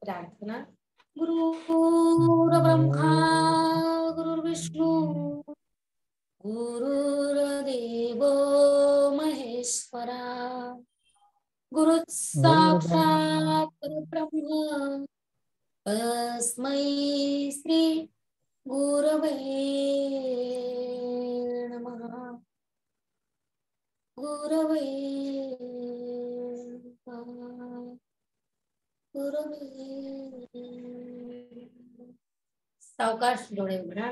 प्रार्थना. गुरुर्ब्रह्मा गुरुर्विष्णू गुरुर्देवो महेश्वरा गुरु साक्षात् परब्रह्म तस्मै श्री गुरवे नमः. गुरवे नमः. सावकाश डोळे उघडा.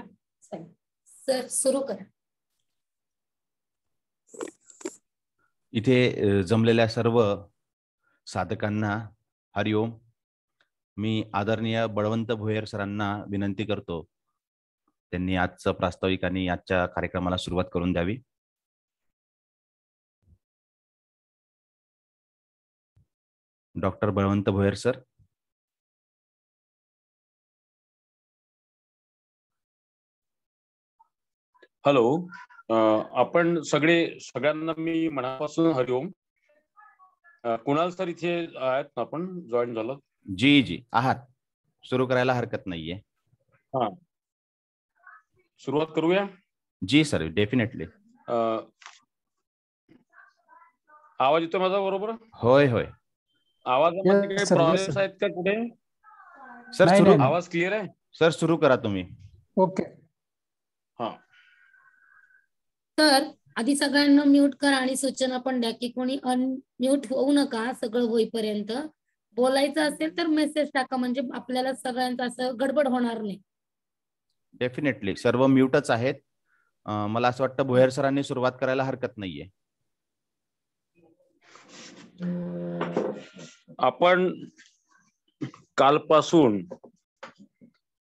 सर सुरू करा. इथे जमलेल्या सर्व साधकांना हरिओम. मी आदरणीय बळवंत भोयर सरांना विनंती करतो त्यांनी आजचं प्रास्ताविक आणि आजच्या कार्यक्रमाला सुरुवात करून द्यावी. Doctor Balwant Bhoyar sir. Hello. आपण सगळ्यांना मी मनापासून हरिओम. कुणाल सर इथे आहेत ना, आपण जॉईन झालो? जी जी आहात. सुरू करायला हरकत नाहीये. हा, सुरुवात करूया. जी सर, डेफिनेटली. आवाज येतो माझा बरोबर? होय होय. आवाजामध्ये काही प्रॉब्लेम्स आहेत का कुठे? सर सुरू. आवाज क्लिअर आहे सर? सुरू करा तुम्ही. ओके. हा, तर आधी सगळ्यांना म्यूट करा आणि सूचना पण द्या की कोणी अनम्यूट होऊ नका. सगळं होईपर्यंत बोलायचं असेल तर मेसेज टाका, म्हणजे आपल्याला सगळ्यांचं असं गडबड होणार नाही. डेफिनेटली सर्व म्यूटच आहेत. मला असं वाटतं भोयर सरांनी सुरुवात करायला हरकत नाहीये. आपण कालपासून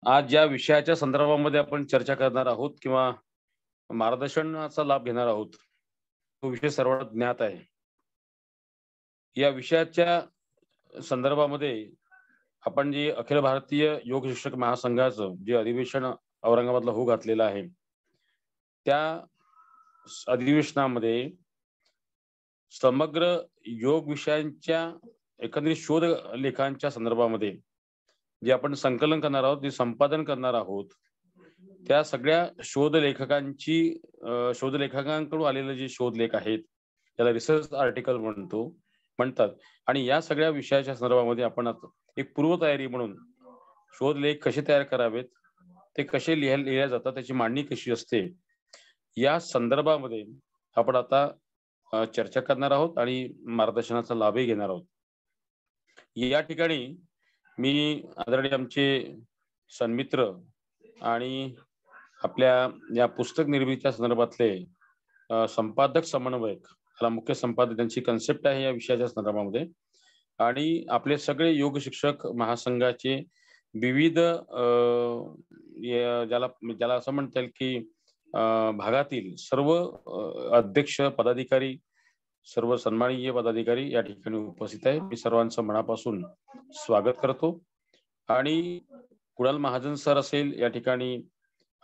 आज ज्या विषयाच्या संदर्भामध्ये आपण चर्चा करणार आहोत किंवा मार्गदर्शनाचा लाभ घेणार आहोत तो विषय सर्वांना ज्ञात आहे. या विषयाच्या संदर्भामध्ये आपण जे अखिल भारतीय योग शिक्षक महासंघाचं जे अधिवेशन औरंगाबादला होऊ घातलेलं आहे त्या अधिवेशनामध्ये समग्र योग विषयांच्या एकंदरीत शोध लेखांच्या संदर्भामध्ये जे आपण संकलन करणार आहोत, जे संपादन करणार आहोत, त्या सगळ्या शोधलेखकांकडून आलेले जे शोधलेख आहेत त्याला रिसर्च आर्टिकल म्हणतात. आणि या सगळ्या विषयाच्या संदर्भामध्ये आपण एक पूर्वतयारी म्हणून शोधलेख कसे तयार करावेत, ते कसे लिहिल्या जातात, त्याची मांडणी कशी असते, या संदर्भामध्ये आपण आता चर्चा करणार आहोत आणि मार्गदर्शनाचा लाभही घेणार आहोत. या ठिकाणी मी आदरणीय आमचे सन्मित्र आणि आपल्या या पुस्तक निर्मितीच्या संदर्भातले संपादक समन्वयक, त्याला मुख्य संपादक, त्यांची कन्सेप्ट आहे या विषयाच्या संदर्भामध्ये, आणि आपले सगळे योग शिक्षक महासंघाचे विविध ज्याला असं म्हणता येईल की भागातील सर्व अध्यक्ष पदाधिकारी, सर्व सन्माननीय पदाधिकारी या ठिकाणी उपस्थित आहे. मी सर्वांचं मनापासून स्वागत करतो. आणि कुणाल महाजन सर असेल, या ठिकाणी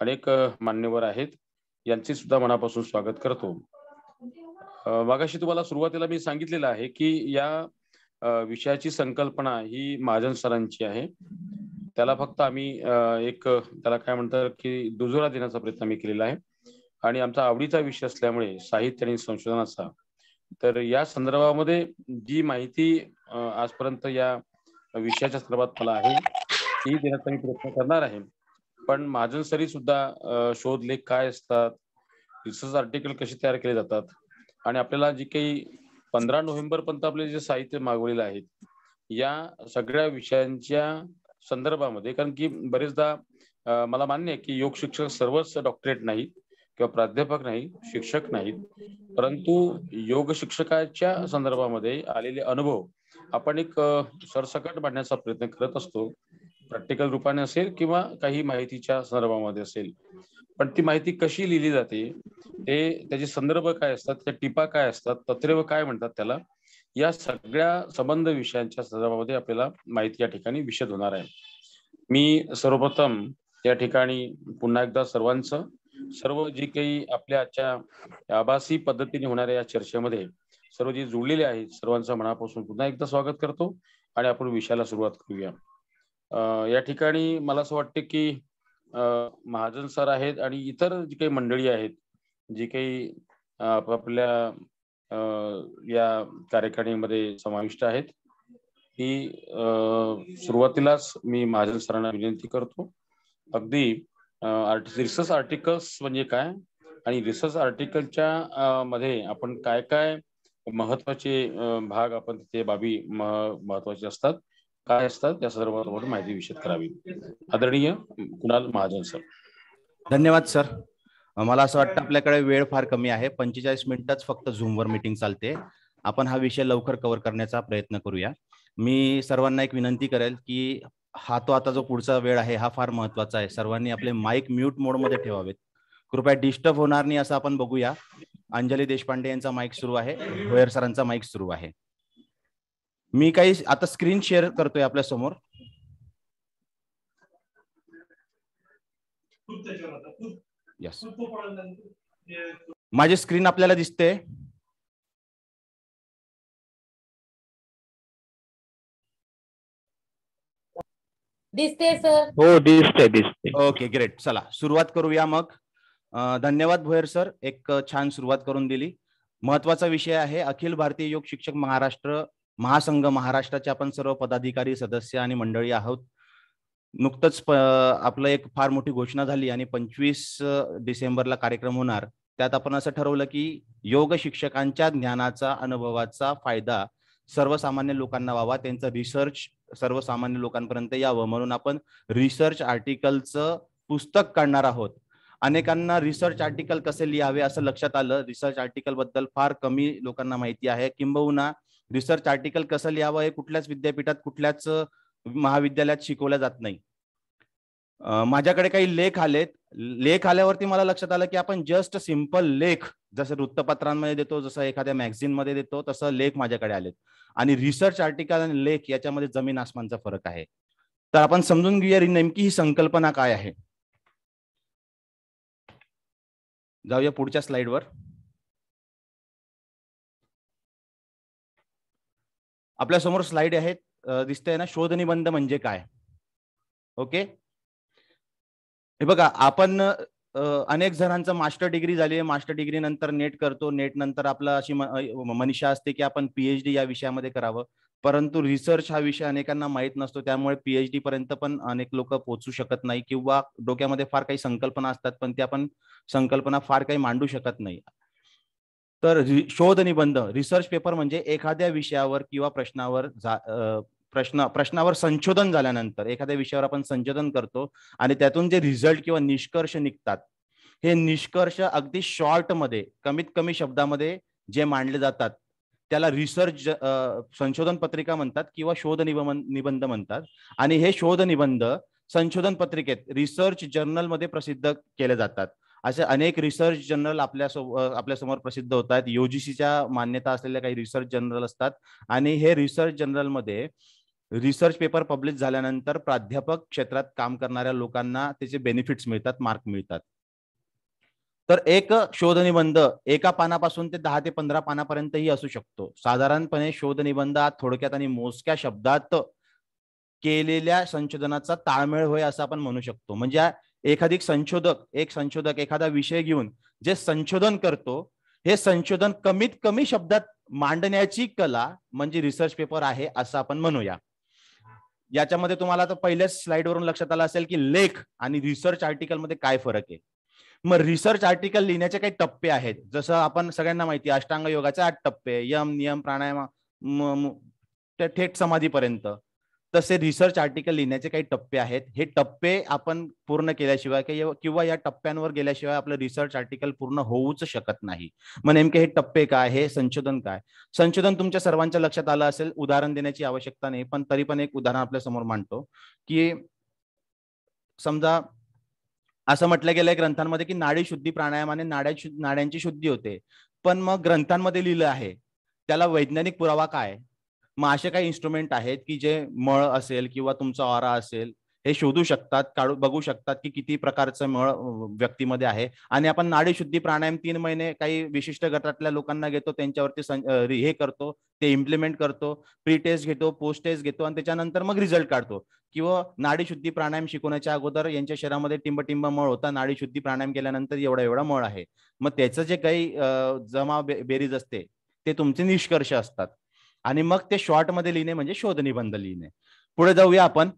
अनेक मान्यवर आहेत, यांचे सुद्धा मनापासून स्वागत करतो. मागाशी तुम्हाला सुरुवातीला मी सांगितलेलं आहे की या विषयाची संकल्पना ही महाजन सरांची आहे. त्याला फक्त आम्ही त्याला काय म्हणतात की दुजोरा देण्याचा प्रयत्न मी केलेला आहे. आणि आमचा आवडीचा विषय असल्यामुळे साहित्य आणि संशोधनाचा, तर या संदर्भामध्ये जी माहिती आजपर्यंत या विषयाच्या संदर्भात मला आहे ती देण्याचा मी प्रयत्न करणार आहे. पण महाजन सरी सुद्धा शोधलेख काय असतात, रिसर्च आर्टिकल कसे तयार केले जातात, आणि आपल्याला जे काही 15 नोव्हेंबर पर्यंत आपले जे साहित्य मागवलेलं आहे या सगळ्या विषयांच्या संदर्भामध्ये, कारण की बरेचदा मला मान्य आहे की योग शिक्षक सर्वच डॉक्टरेट नाही, किंवा प्राध्यापक नाही, शिक्षक नाहीत, परंतु योग शिक्षकाच्या संदर्भामध्ये आलेले अनुभव आपण एक सरसकट मांडण्याचा प्रयत्न करत असतो. प्रॅक्टिकल रूपाने असेल किंवा काही माहितीच्या संदर्भामध्ये असेल, पण ती माहिती कशी लिहिली जाते, ते त्याचे संदर्भ काय असतात, त्या टिपा काय असतात, तत्रेव काय म्हणतात त्याला, या सगळ्या संबंध विषयांच्या संदर्भामध्ये आपल्याला माहिती या ठिकाणी विशद होणार आहे. मी सर्वप्रथम या ठिकाणी पुन्हा एकदा सर्वांचं, सर्व जी काही आपल्या आजच्या आभासी पद्धतीने होणाऱ्या या चर्चेमध्ये सर्व जे जुळलेले आहेत सर्वांचं मनापासून पुन्हा एकदा स्वागत करतो आणि आपण विषयाला सुरुवात करूया. या ठिकाणी मला असं वाटतं की महाजन सर आहेत आणि इतर जी काही मंडळी आहेत, जी काही आपापल्या या कार्यकारिणीमध्ये समाविष्ट आहेत, ही सुरुवातीलाच मी महाजन सरांना विनंती करतो, अगदी रिसर्च आर्टिकल्स म्हणजे काय आणि रिसर्च आर्टिकलच्या मध्ये आपण काय काय महत्वाचे भाग आपण तिथे बाबी महत्वाचे असतात, काय असतात त्या संदर्भात माहिती विशद करावी. आदरणीय कुणाल महाजन सर. धन्यवाद सर. मला असं वाटतं आपल्याकडे वेळ फार कमी आहे, 45 मिनिटच फक्त झूमवर मीटिंग चालते. आपण हा विषय लवकर कव्हर करण्याचा प्रयत्न करूया. मी सर्वांना एक विनंती करेल की आता जो पुढचा वेळ आहे हा फार महत्वाचा आहे. सर्वांनी आपले माईक म्यूट मोड मध्ये ठेवावेत. कृपया डिस्टर्ब होणार नाही असं आपण बघूया. अंजली देशपांडे यांचा माईक सुरू आहे, भोयर सरांचा माईक सुरू आहे. मी काही आता स्क्रीन शेअर करतोय आपल्या समोर. यस, माझी स्क्रीन आपल्याला दिसते. दिसते सर. हो दिसते. Okay great. चला सुरुवात करूया मग. धन्यवाद भोयर सर, एक छान सुरुवात करून दिली. महत्वाचा विषय आहे अखिल भारतीय योग शिक्षक महासंघ महाराष्ट्राचे आपण सर्व पदाधिकारी, सदस्य आणि मंडळी आहोत. नुकतंच आपलं एक फार मोठी घोषणा झाली आणि 25 डिसेंबरला कार्यक्रम होणार. त्यात आपण असं ठरवलं की योग शिक्षकांच्या ज्ञानाचा, अनुभवाचा फायदा सर्वसामान्य लोकांना व्हावा, त्यांचं रिसर्च सर्वसामान्य लोकांपर्यंत यावं, म्हणून आपण रिसर्च आर्टिकलचं पुस्तक काढणार आहोत. अनेकांना रिसर्च आर्टिकल कसे लिहावे असं लक्षात आलं. रिसर्च आर्टिकल बद्दल फार कमी लोकांना माहिती आहे, किंबहुना रिसर्च आर्टिकल कसं लिहावं हे कुठल्याच विद्यापीठात, कुठल्याच महाविद्यालयात शिकवलं जात नाही. माझ्याकडे काही लेख आलेत. लेख आल्यावरती मला लक्षात आलं की आपण जस्ट सिंपल लेख जसं वृत्तपत्रांमध्ये देतो, जसं एखाद्या मॅगझिन मध्ये देतो, तसं लेख माझ्याकडे आलेत. आणि रिसर्च आर्टिकल आणि लेख याच्यामध्ये जमीन आसमानचा फरक आहे. तर आपण समजून घेऊया नेमकी ही संकल्पना काय आहे. जाऊया पुढच्या स्लाइडवर. आपल्या समोर स्लाइड आहेत, दिसतंय ना. शोध निबंध म्हणजे काय? ओके, हे बघा, आपण अनेक जणांचं मास्टर डिग्री झाली आहे. मास्टर डिग्री नंतर नेट करतो. नेट नंतर आपला अशी मनीषा असते की आपण पीएचडी या विषयामध्ये करावं, परंतु रिसर्च हा विषय अनेकांना माहीत नसतो. त्यामुळे पीएचडी पर्यंत पण अनेक लोक पोहोचू शकत नाही, किंवा डोक्यामध्ये फार काही संकल्पना असतात पण त्या पण संकल्पना फार काही मांडू शकत नाही. तर शोध निबंध, रिसर्च पेपर म्हणजे एखाद्या विषयावर किंवा प्रश्नावर संशोधन झाल्यानंतर एखाद्या विषयावर आपण संशोधन करतो आणि त्यातून जे रिझल्ट किंवा निष्कर्ष निघतात, हे निष्कर्ष अगदी शॉर्ट मध्ये, कमीत कमी शब्दामध्ये जे मांडले जातात त्याला रिसर्च संशोधन पत्रिका म्हणतात किंवा शोध निबंध म्हणतात. आणि हे शोध निबंध संशोधन पत्रिकेत रिसर्च जर्नल मध्ये प्रसिद्ध केले जातात. असे अनेक रिसर्च जर्नल आपल्या समोर प्रसिद्ध होत आहेत. UGCच्या मान्यता असलेल्या काही रिसर्च जर्नल असतात आणि हे रिसर्च जर्नल मध्ये रिसर्च पेपर पब्लिश झाल्यानंतर प्राध्यापक क्षेत्रात काम करणाऱ्या लोकांना त्याचे बेनिफिट्स मिळतात, मार्क मिळतात. तर एक शोध निबंध एका पानापासून ते 10 ते 15 पानापर्यंतही असू शकतो. साधारणपणे शोध निबंध थोडक्यात आणि मोजक्या शब्दात केलेल्या संशोधनाचा ताळमेळ होय असं आपण म्हणू शकतो. म्हणजे एक संशोधक एखादा विषय घेऊन जे संशोधन करतो, हे संशोधन कमीत कमी शब्दात मांडण्याची कला म्हणजे रिसर्च पेपर आहे असं आपण म्हणूया. याच्यामध्ये तुम्हाला आता पहिल्याच स्लाइड वरून लक्षात आलं असेल की लेख आणि रिसर्च आर्टिकल मध्ये काय फरक आहे. मग रिसर्च आर्टिकल लिहिण्याचे काही टप्पे आहेत. जसं आपण सगळ्यांना माहिती आहे, अष्टांग योगाचे 8 टप्पे, यम, नियम, प्राणायाम, थेट समाधीपर्यंत. तसे रिसर्च आर्टिकल लिहिण्याचे काही टप्पे आहेत. हे टप्पे आपण पूर्ण केल्याशिवाय किंवा या टप्प्यांवर गेल्याशिवाय आपलं रिसर्च आर्टिकल पूर्ण होऊच शकत नाही. मग नेमके हे टप्पे काय, हे संशोधन काय? संशोधन तुमच्या सर्वांच्या लक्षात आलं असेल, उदाहरण देण्याची आवश्यकता नाही, पण तरी पण एक उदाहरण आपल्या समोर मांडतो की समजा असं म्हटलं गेलंय ग्रंथांमध्ये की नाडी शुद्धी प्राणायामाने नाड्यांची शुद्धी होते, पण मग ग्रंथांमध्ये लिहिलं आहे, त्याला वैज्ञानिक पुरावा काय? मग असे काही इन्स्ट्रुमेंट आहेत की जे मळ असेल किंवा तुमचा ऑरा असेल हे शोधू शकतात, बघू शकतात की किती प्रकारचं मळ व्यक्तीमध्ये आहे. आणि आपण नाडी शुद्धी प्राणायाम 3 महिने काही विशिष्ट गटातल्या लोकांना घेतो, त्यांच्यावरती हे करतो, ते इम्प्लिमेंट करतो, प्री टेस्ट घेतो, पोस्ट टेस्ट घेतो आणि त्याच्यानंतर मग रिझल्ट काढतो. किंवा नाडी शुद्धी प्राणायाम शिकवण्याच्या अगोदर यांच्या शरीरामध्ये टिंब मळ होता, नाडी शुद्धी प्राणायाम केल्यानंतर एवढा मळ आहे. मग त्याचं जे काही जमा बेरीज असते ते तुमचे निष्कर्ष असतात. आणि मग ते शॉर्ट मध्ये लिहिणे म्हणजे शोध निबंध लिहिणे. पुढे जाऊया आपण.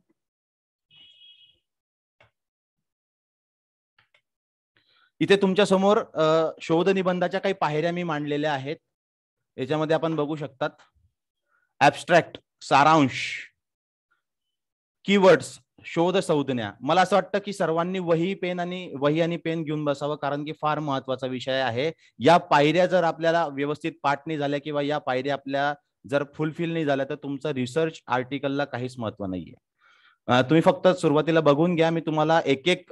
इथे तुमच्या समोर शोध निबंधाच्या काही पायऱ्या मी मांडलेल्या आहेत. याच्यामध्ये आपण बघू शकतात ऍब्स्ट्रॅक्ट, सारांश, कीवर्ड्स, शोध संज्ञा. मला असं वाटतं की सर्वांनी वही आणि पेन घेऊन बसावं, कारण की फार महत्वाचा विषय आहे. या पायऱ्या जर आपल्याला व्यवस्थित पाठ नाही झाल्या किंवा या पायऱ्या आपल्या जर फुलफिल नाही झाल्या तर तुमचं रिसर्च आर्टिकलला काहीच महत्व नाहीये. तुम्ही फक्त सुरुवातीला बघून घ्या, मी तुम्हाला एक एक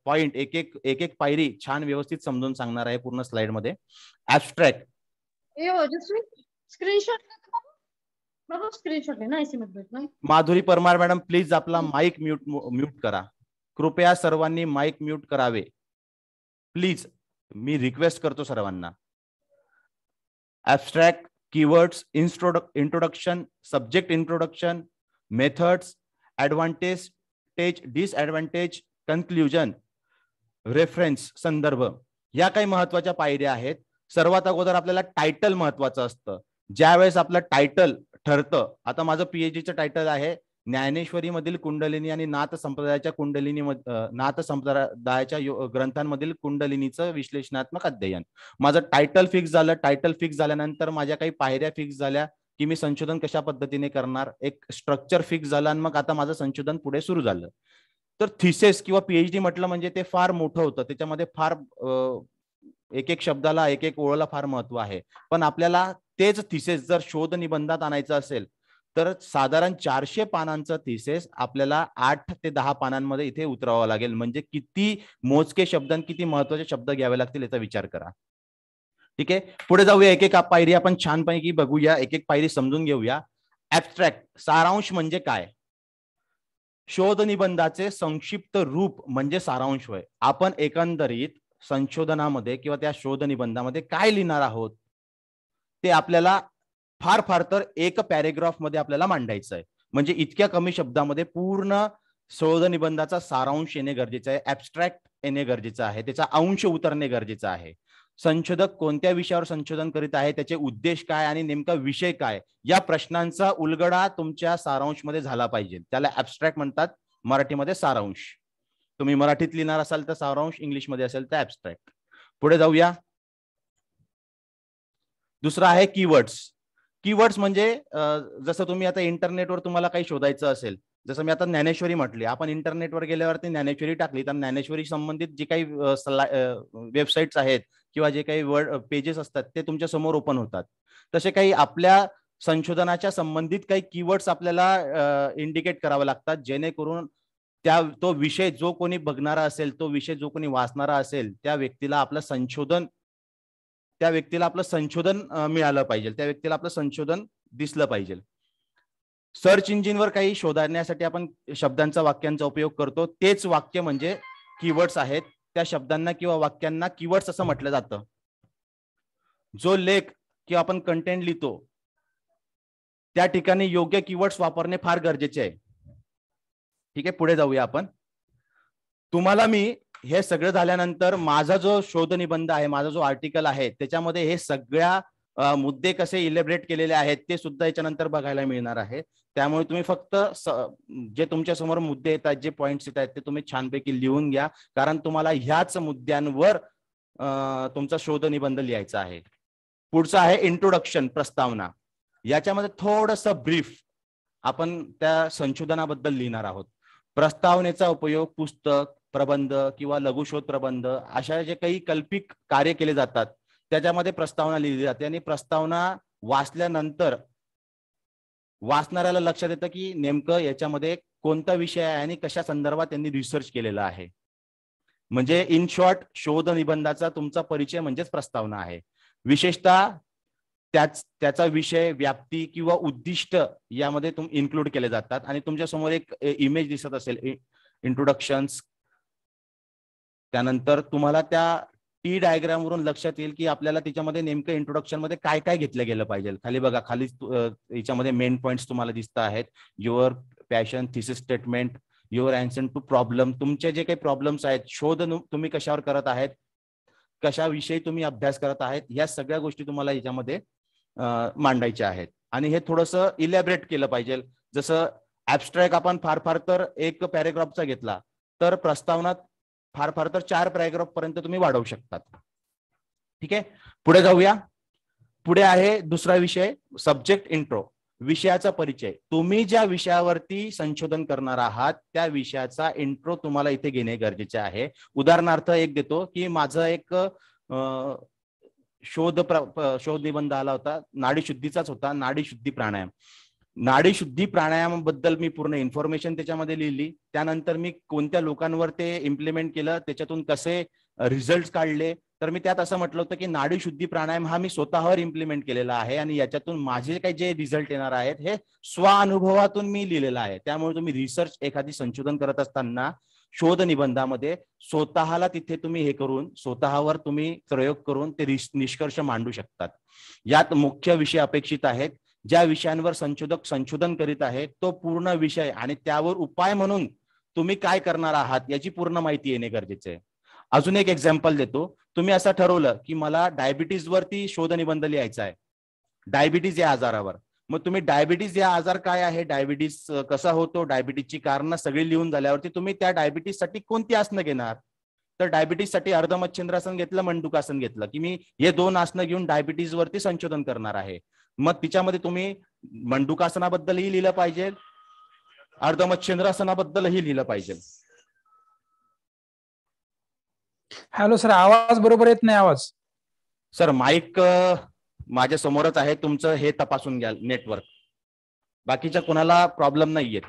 पॉइंट, एक एक पायरी छान व्यवस्थित समजून सांगणार आहे पूर्ण स्लाइड मध्ये. Abstract, Madhuri Parmar madam please आपला माईक म्यूट करा. कृपया सर्वांनी माईक म्यूट करावे प्लीज, मी रिक्वेस्ट करतो सर्वांना. Abstract, keywords, introduction, subject introduction, methods, advantage, disadvantage, conclusion, reference, संदर्भ. या काही महत्वाच्या पायऱ्या आहेत. सर्वात अगोदर आपल्याला टायटल महत्वाचं असतं. ज्यावेळेस आपलं टायटल ठरतं, आता माझं पीएचडीचं टायटल आहे ज्ञानेश्वरी मधील कुंडलिनी आणि नाथ संप्रदायाच्या ग्रंथांमधील कुंडलिनीचं विश्लेषणात्मक अध्ययन. माझं टायटल फिक्स झालं. टायटल फिक्स झाल्यानंतर माझ्या काही पायऱ्या फिक्स झाल्या की मी संशोधन कशा पद्धतीने करणार, एक स्ट्रक्चर फिक्स झालं आणि मग आता माझं संशोधन पुढे सुरू झालं. तर थिसेस किंवा पीएचडी म्हटलं म्हणजे ते फार मोठं होतं, त्याच्यामध्ये फार एक शब्दाला, एक ओळला फार महत्व आहे. पण आपल्याला तेच थिसेस जर शोध निबंधात आणायचं असेल तर साधारण 400 पानांचं थिसेस आपल्याला 8 ते 10 पानांमध्ये इथे उतरावं लागेल. म्हणजे किती मोजके शब्द आणि किती महत्वाचे शब्द घ्यावे लागतील याचा विचार करा. ठीक आहे, पुढे जाऊया. एक पायरी आपण छानपैकी बघूया, एक पायरी समजून घेऊया. ऍब्स्ट्रॅक्ट, सारांश म्हणजे काय? शोध निबंधाचे संक्षिप्त रूप म्हणजे सारांश होय. आपण एकंदरीत संशोधनामध्ये किंवा त्या शोध निबंधामध्ये काय लिहिणार आहोत ते आपल्याला फार तर एक पॅरेग्राफ मध्ये आपल्याला मांडायचं आहे. म्हणजे इतक्या कमी शब्दामध्ये पूर्ण शोध निबंधाचा सारांश येणे गरजेचं आहे, ऍब्स्ट्रॅक्ट येणे गरजेचं आहे, त्याचा अंश उतरणे गरजेचं आहे. संशोधक कोणत्या विषयावर संशोधन करीत आहे, त्याचे उद्देश काय आणि नेमका विषय काय, या प्रश्नांचा उलगडा तुमच्या सारांश मध्ये झाला पाहिजे. त्याला ऍब्स्ट्रॅक्ट म्हणतात, मराठीमध्ये सारांश. तुम्ही मराठीत लिहिणार असाल तर सारांश, इंग्लिशमध्ये असेल तर ऍब्स्ट्रॅक्ट. पुढे जाऊया. दुसरा आहे कीवर्ड्स. कीवर्ड्स म्हणजे जसं तुम्ही आता इंटरनेटवर तुम्हाला काही शोधायचं असेल, जसं मी आता ज्ञानेश्वरी म्हटली, आपण इंटरनेटवर गेल्यावरती ज्ञानेश्वरी टाकली तर ज्ञानेश्वरी संबंधित जे काही वेबसाईट्स आहेत किंवा जे काही वर्ड पेजेस असतात ते तुमच्या समोर ओपन होतात. तसे काही आपल्या संशोधनाच्या संबंधित काही कीवर्ड्स आपल्याला इंडिकेट करावे लागतात, जेणेकरून तो विषय जो कोणी बघणारा असेल, तो विषय जो कोणी वाचणारा असेल, त्या व्यक्तीला आपलं संशोधन मिळालं पाहिजे, त्या व्यक्तीला आपलं संशोधन दिसलं पाहिजे. सर्च इंजिनवर काही शोधण्यासाठी आपण शब्दांचा, वाक्यांचा उपयोग करतो. तेच वाक्य म्हणजे कीवर्ड्स आहेत. त्या शब्दांना किंवा वाक्यांना कीवर्ड्स असं म्हटलं जातं. जो लेख किंवा आपण कंटेंट लिहितो त्या ठिकाणी योग्य कीवर्ड्स वापरणे फार गरजेचे आहे. ठीक आहे, पुढे जाऊया आपण. तुम्हाला मी हे सगळं झाल्यानंतर माझा जो शोध निबंध आहे, माझा जो आर्टिकल आहे, त्याच्यामध्ये हे सगळ्या मुद्दे कसे इलेबरेट केलेले आहेत ते सुद्धा याच्यानंतर बघायला मिळणार आहे. त्यामुळे तुम्ही फक्त जे तुमच्या समोर मुद्दे येतात, जे पॉइंट्स येत आहेत ते तुम्ही छानपैकी लिहून घ्या, कारण तुम्हाला ह्याच मुद्द्यांवर तुमचा शोध निबंध लिहायचा आहे. पुढचा आहे इंट्रोडक्शन, प्रस्तावना. याच्यामध्ये थोडंसं ब्रीफ, आपण त्या संशोधनाबद्दल लिहिणार आहोत. प्रस्तावनेचा उपयोग पुस्तक, प्रबंध किंवा लघुशोध प्रबंध अशा जे काही कल्पित कार्य केले जातात त्याच्यामध्ये प्रस्तावना लिहिली जाते आणि प्रस्तावना वाचल्यानंतर वाचणाऱ्याला लक्षात येतं की नेमकं याच्यामध्ये कोणता विषय आहे आणि कशा संदर्भात त्यांनी रिसर्च केलेला आहे. म्हणजे इन शॉर्ट शोध निबंधाचा तुमचा परिचय म्हणजेच प्रस्तावना आहे. विशेषतः त्याचा विषय, व्याप्ती किंवा उद्दिष्ट यामध्ये इन्क्लूड केले जातात आणि तुमच्या समोर एक इमेज दिसत असेल इंट्रोडक्शन्स. त्यानंतर तुम्हाला त्या टी डायग्राम वरून लक्षात येईल की आपल्याला त्याच्यामध्ये नेमकं इंट्रोडक्शन मध्ये काय काय घेतलं गेलं पाहिजे. खाली बघा, खाली याच्यामध्ये मेन पॉइंट्स तुम्हाला दिसत आहेत. Your passion, thesis statement, your answer to problem. तुमचे जे काही प्रॉब्लेम्स आहेत, शोध तुम्ही कशावर करत आहेत, कशाविषयी तुम्ही अभ्यास करत आहेत, या सगळ्या गोष्टी तुम्हाला याच्यामध्ये मांडायच्या आहेत. आणि हे थोडंसं इलॅबरेट केलं पाहिजे. जसं ऍबस्ट्रॅक्ट आपण फार तर एक पॅरेग्राफचा घेतला तर प्रस्तावनात फार तर 4 पॅरेग्राफ पर्यंत तुम्ही वाढवू शकतात. ठीक आहे, पुढे जाऊया. पुढे आहे दुसरा विषय, सब्जेक्ट इंट्रो, विषयाचा परिचय. तुम्ही ज्या विषयावरती संशोधन करणार आहात त्या विषयाचा इंट्रो तुम्हाला इथे घेणे गरजेचे आहे. उदाहरणार्थ एक देतो की माझं एक शोध निबंध आला होता, नाडीशुद्धीचाच होता, नाडीशुद्धी प्राणायाम. नाडीशुद्धी प्राणायामाबद्दल मी पूर्ण इन्फॉर्मेशन त्याच्यामध्ये लिहिली. त्यानंतर मी कोणत्या लोकांवर ते इम्प्लिमेंट केलं, त्याच्यातून कसे रिझल्ट काढले. तर मी त्यात असं म्हटलं होतं की नाडीशुद्धी प्राणायाम हा मी स्वतःवर इम्प्लिमेंट केलेला आहे आणि याच्यातून माझे काही जे रिझल्ट येणार आहेत हे स्वानुभवातून मी लिहिलेला आहे. त्यामुळे तुम्ही रिसर्च, एखादी संशोधन करत असताना शोध निबंधामध्ये स्वतःला तिथे तुम्ही हे करून, स्वतःवर तुम्ही प्रयोग करून ते निष्कर्ष मांडू शकतात. यात मुख्य विषय अपेक्षित आहेत. ज्या विषयांवर संशोधक संशोधन करीत आहेत तो पूर्ण विषय आणि त्यावर उपाय म्हणून तुम्ही काय करणार आहात याची पूर्ण माहिती येणे गरजेचे आहे. अजून एक एक्झाम्पल देतो. तुम्ही असं ठरवलं की मला डायबिटीज वरती शोध निबंध लिहायचा आहे, डायबिटीज या आजारावर. मग तुम्ही डायबिटीज या आजार काय आहे, डायबिटीज कसा होतो, डायबिटीजची कारणं सगळी लिहून झाल्यावरती तुम्ही त्या डायबिटीज साठी कोणती आसनं घेणार. तर डायबिटीज साठी अर्धमच्छिंद्रासन घेतलं, मंडूकासन घेतलं की मी हे 2 आसनं घेऊन डायबिटीज वरती संशोधन करणार आहे. मग तिच्यामध्ये तुम्ही मंडूकासनाबद्दलही लिहिलं पाहिजे, अर्धमच्छिंद्रासनाबद्दलही लिहिलं पाहिजे. हॅलो सर, आवाज बरोबर येत नाही. आवाज सर माईक माझ्या समोरच आहे, तुमचं हे तपासून घ्या नेटवर्क. बाकीच्या कोणाला प्रॉब्लेम नाहीये.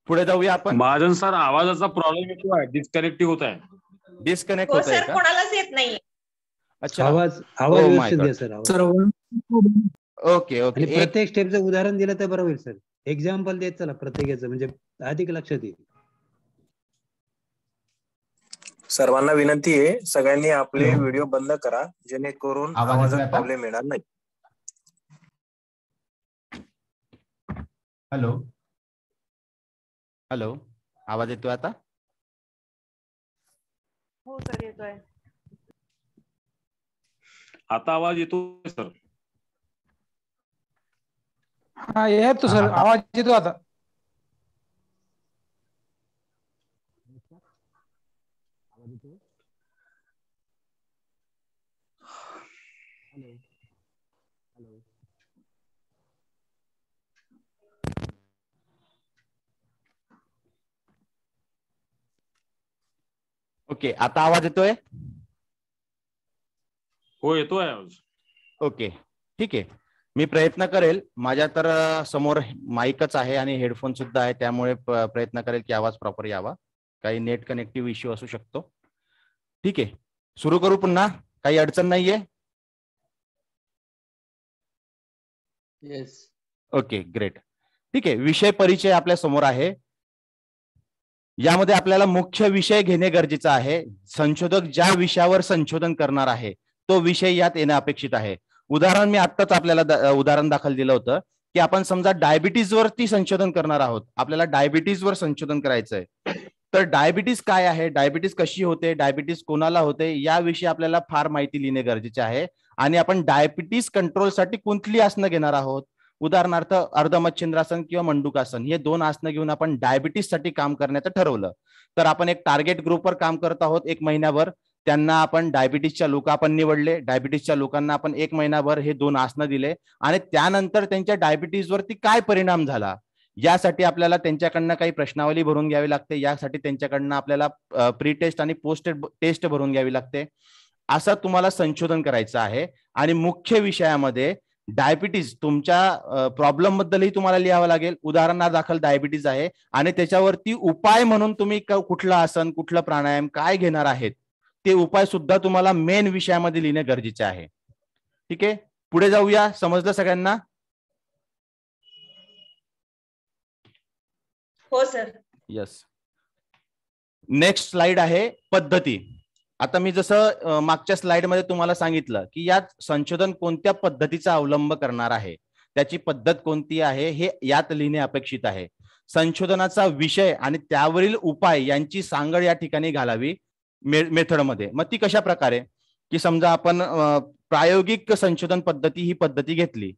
पुढे जाऊया आपण. महाजन सर, आवाजाचा प्रॉब्लेम येतो आहे, डिस्कनेक्टिव्ह होत आहे. डिस्कनेक्ट होत आहे का? कोणालाच येत नाही. अच्छा, आवाज Oh my व्यवस्थित द्या God. सर. आवाज. सर ओके आणि ओके. प्रत्येक स्टेपचं उदाहरण दिलं तर बरं होईल सर. एक्झाम्पल देत चला प्रत्येकाचं, म्हणजे अधिक लक्षात येईल. सर्वांना विनंती आहे, सगळ्यांनी आपले व्हिडिओ बंद करा जेणेकरून आवाज येतोय आवाजात आता? प्रॉब्लेम येणार नाही. हॅलो हॅलो, आवाज येतोय आता? हो सर, येतोय. आता आवाज येतो सर? हा येतो सर, आवाज येतो आता. ओके, आता आवाज येतोय? हो, येतोय आवाज. ओके ठीक आहे. मी प्रयत्न करेल. माझ्या तर समोर माईकच आहे आणि हेडफोन सुद्धा आहे, त्यामुळे प्रयत्न करेल की आवाज प्रॉपर यावा. काही नेट कनेक्टिव्ह इश्यू असू शकतो. ठीक आहे, सुरू करू पुन्हा. काही अडचण नाहीये? येस. Okay great. ठीक आहे, विषय परिचय आपल्या समोर आहे. यामध्ये आपल्याला मुख्य विषय घेणे गरजेचं आहे. संशोधक ज्या विषयावर संशोधन करणार आहे तो विषय यात येणे अपेक्षित आहे. उदाहरण मी आत्ताच आपल्याला उदाहरण दाखल दिलं होतं की आपण समजा डायबिटीज वरती संशोधन करणार आहोत. आपल्याला डायबिटीज वर संशोधन करायचंय. तर डायबिटीज काय आहे, डायबिटीज कशी होते, डायबिटीज कोणाला होते, याविषयी आपल्याला फार माहिती लिहिणे गरजेचे आहे. आणि आपण डायबिटीज कंट्रोलसाठी कोणती आसनं घेणार आहोत. उदाहरणार्थ अर्धमच्छिंद्रासन किंवा मंडूकासन, हे 2 आसनं घेऊन आपण डायबिटीज साठी काम करण्याचं ठरवलं. तर आपण एक टार्गेट ग्रुपवर काम करत आहोत 1 महिन्यावर. त्यांना आपण डायबिटीसच्या लोक आपण निवडले, डायबिटीसच्या लोकांना आपण 1 महिनाभर हे 2 आसनं दिले आणि त्यानंतर त्यांच्या डायबिटीसवरती काय परिणाम झाला यासाठी आपल्याला त्यांच्याकडनं काही प्रश्नावली भरून घ्यावी लागते, यासाठी त्यांच्याकडनं आपल्याला प्री टेस्ट आणि पोस्ट टेस्ट भरून घ्यावी लागते. असं तुम्हाला संशोधन करायचं आहे. आणि मुख्य विषयामध्ये डायबिटीज तुमच्या प्रॉब्लेम बद्दलही तुम्हाला लिहावं लागेल. उदाहरणादाखल डायबिटीज आहे आणि त्याच्यावरती उपाय म्हणून तुम्ही कुठलं आसन, कुठलं प्राणायाम काय घेणार आहेत ते उपाय सुद्धा तुम्हाला मेन विषयामध्ये लिहिणे गरजेचे आहे. ठीक आहे, पुढे जाऊया. समजलं सगळ्यांना? हो सर. यस. नेक्स्ट स्लाइड आहे पद्धती. आता मी जसं मागच्या स्लाइडमध्ये तुम्हाला सांगितलं की यात संशोधन कोणत्या पद्धतीचा अवलंब करणार आहे, त्याची पद्धत कोणती आहे हे यात लिहिणे अपेक्षित आहे. संशोधनाचा विषय आणि त्यावरील उपाय यांची सांगड या ठिकाणी घालावी मेथडमध्ये. मग ती कशा प्रकारे की समजा आपण प्रायोगिक संशोधन पद्धती ही पद्धती घेतली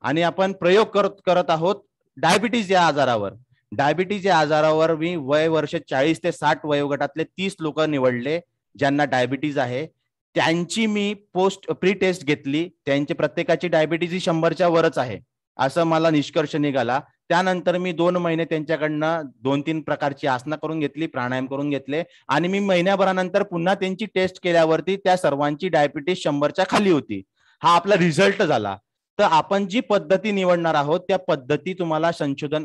आणि आपण प्रयोग करत आहोत डायबिटीज या आजारावर. डायबिटीज या आजारावर मी वय वर्ष 40 ते 60 वयोगटातले 30 लोक निवडले ज्यांना डायबिटीज आहे. त्यांची मी प्री टेस्ट घेतली. त्यांची प्रत्येकाची डायबिटीज ही 100च्या वरच आहे असं मला निष्कर्ष निघाला. त्यानंतर मी 2 महिने त्यांच्याकडनं 2-3 प्रकारची आसनं करून घेतली, प्राणायाम करून घेतले आणि मी महिन्याभरानंतर पुन्हा त्यांची टेस्ट केल्यावरती त्या सर्वांची डायबिटीज 100च्या खाली होती. हा आपला रिझल्ट झाला. तर आपण जी पद्धती निवडणार आहोत त्या पद्धती तुम्हाला संशोधन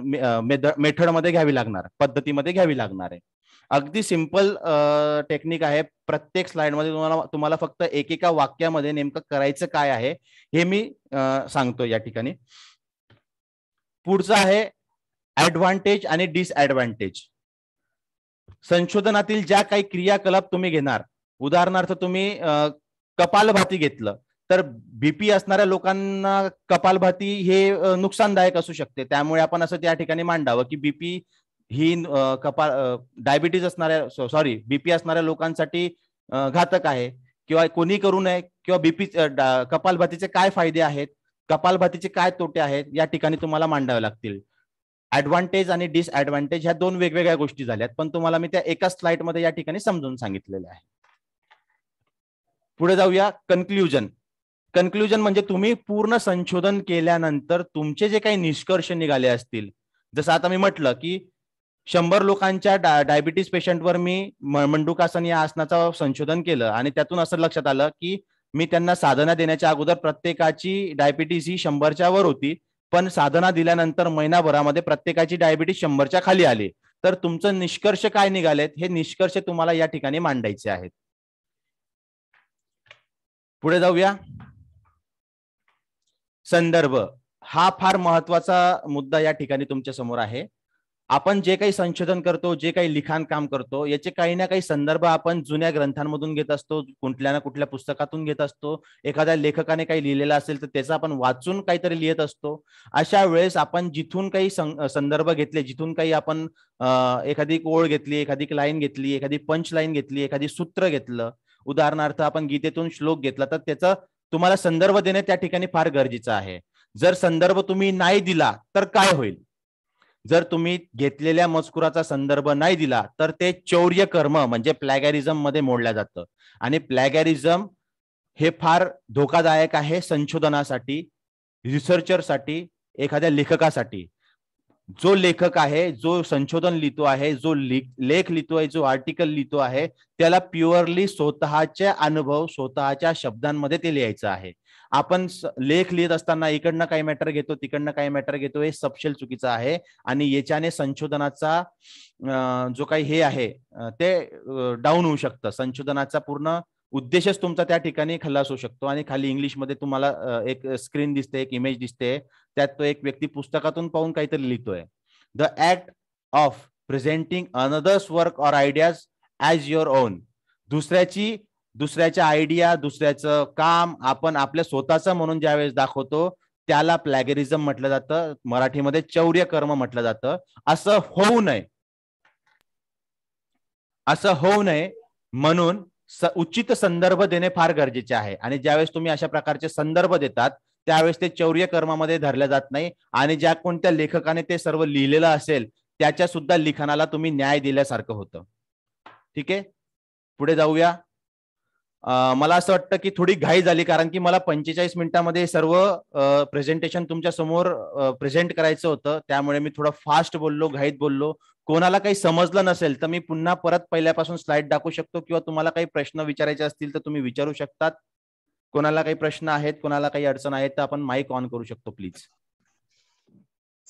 मेथडमध्ये घ्यावी लागणार, पद्धतीमध्ये घ्यावी लागणार आहे. अगदी सिंपल टेक्निक आहे. प्रत्येक स्लाइडमध्ये तुम्हाला फक्त एकेका वाक्यामध्ये नेमकं करायचं काय आहे हे मी सांगतो या ठिकाणी. पुढचं आहे ऍडव्हान्टेज आणि डिसएडव्हान्टेज. संशोधनातील ज्या काही क्रियाकलाप तुम्ही घेणार, उदाहरणार्थ तुम्ही कपालभाती घेतलं तर बीपी असणाऱ्या लोकांना कपालभाती हे नुकसानदायक असू शकते. त्यामुळे आपण असं त्या ठिकाणी मांडावं की बीपी ही डायबिटीज असणाऱ्या बीपी असणाऱ्या लोकांसाठी घातक आहे किंवा कोणी करू नये, किंवा बीपी कपालभातीचे काय फायदे आहेत, कपालभातीचे काय तोटे आहेत या ठिकाणी तुम्हाला मांडावे लागतील. ऍडव्हान्टेज आणि डिसएडव्हान्टेज ह्या 2 वेगवेगळ्या गोष्टी झाल्यात, पण तुम्हाला मी त्या एका स्लाइड मध्ये या ठिकाणी समजून सांगितलेलं आहे. पुढे जाऊया. कन्क्लुजन. कन्क्लुजन म्हणजे तुम्ही पूर्ण संशोधन केल्यानंतर तुमचे जे काही निष्कर्ष निघाले असतील. जसं आता मी म्हटलं की 100 लोकांच्या डायबिटीज पेशंटवर मी मंडूकासन या आसनाचं संशोधन केलं आणि त्यातून असं लक्षात आलं की मी त्यांना साधना देण्याच्या अगोदर प्रत्येकाची डायबिटीज ही 100च्या वर होती, पण साधना दिल्यानंतर महिनाभरामध्ये प्रत्येकाची डायबिटीज 100च्या खाली आली. तर तुमचं निष्कर्ष काय निघालेत हे निष्कर्ष तुम्हाला या ठिकाणी मांडायचे आहेत. पुढे जाऊया. संदर्भ हा फार महत्वाचा मुद्दा या ठिकाणी तुमच्या समोर आहे. आपण जे काही संशोधन करतो, जे काही लिखाण काम करतो, याचे काही ना काही संदर्भ आपण जुन्या ग्रंथांमधून घेत असतो, कुठल्या ना कुठल्या पुस्तकातून घेत असतो. एखाद्या लेखकाने काही लिहिलेलं असेल तर त्याचा आपण वाचून काहीतरी लिहित असतो. अशा वेळेस आपण जिथून काही संदर्भ घेतले, जिथून काही आपण एखादी ओळ घेतली, एखादी लाईन घेतली, एखादी पंच लाईन घेतली, एखादी सूत्र घेतलं, उदाहरणार्थ आपण गीतेतून श्लोक घेतला, तर त्याचा तुम्हाला संदर्भ देणे त्या ठिकाणी फार गरजेचं आहे. जर संदर्भ तुम्ही नाही दिला तर काय होईल? जर तुम्ही घेतलेल्या मजकुराचा संदर्भ नाही दिला तर ते चौर्य कर्म म्हणजे प्लॅगॅरिझम मध्ये मोडलं जातं. आणि प्लॅगॅरिझम हे फार धोकादायक आहे संशोधनासाठी, रिसर्चरसाठी, एखाद्या लेखकासाठी. जो लेखक आहे, जो संशोधन लिहितो आहे, जो लेख लिहितोय, जो आर्टिकल लिहितो आहे, त्याला प्युअरली स्वतःचे अनुभव, स्वतःच्या शब्दांमध्ये ते लिहायचं आहे. आपण लेख लिहित असताना इकडनं काही मॅटर घेतो, तिकडनं काही मॅटर घेतो, हे सपशेल चुकीचं आहे. आणि याच्याने संशोधनाचा जो काही हे आहे ते डाऊन होऊ शकतं. संशोधनाचा पूर्ण उद्देशच तुमचा त्या ठिकाणी खल्लास होऊ शकतो. आणि खाली इंग्लिशमध्ये तुम्हाला एक स्क्रीन दिसते, एक इमेज दिसते, त्यात तो एक व्यक्ती पुस्तकातून पाहून काहीतरी लिहितोय. The act of presenting another's work or ideas as your on. दुसऱ्याच्या आयडिया, दुसऱ्याचं काम आपण आपल्या स्वतःचं म्हणून ज्यावेळेस दाखवतो त्याला प्लॅगरिझम म्हटलं जातं. मराठीमध्ये चौर्य कर्म म्हटलं जातं. असं होऊ नये, असं होऊ नये म्हणून उचित संदर्भ देणे फार गरजेचे आहे. आणि ज्यावेळेस तुम्ही अशा प्रकारचे संदर्भ देतात त्यावेळेस ते चौर्य कर्मामध्ये धरले जात नाही. आणि ज्या कोणत्या लेखकाने ते सर्व लिहिलेलं असेल त्याच्या सुद्धा लिखाणाला तुम्ही न्याय दिल्यासारखं होतं. ठीक आहे, पुढे जाऊया. मला असं वाटतं की थोडी घाई झाली, कारण की मला 45 मिनिटांमध्ये सर्व प्रेझेंटेशन तुमच्या समोर प्रेझेंट करायचं होतं. त्यामुळे मी थोडं फास्ट बोललो, घाईत बोललो. कोणाला काही समजलं नसेल तर मी पुन्हा परत पहिल्यापासून स्लाइड दाखवू शकतो, किंवा तुम्हाला काही प्रश्न विचारायचे असतील तर तुम्ही विचारू शकतात. कोणाला काही प्रश्न आहेत, कोणाला काही अडचण आहेत तर आपण माईक ऑन करू शकतो प्लीज.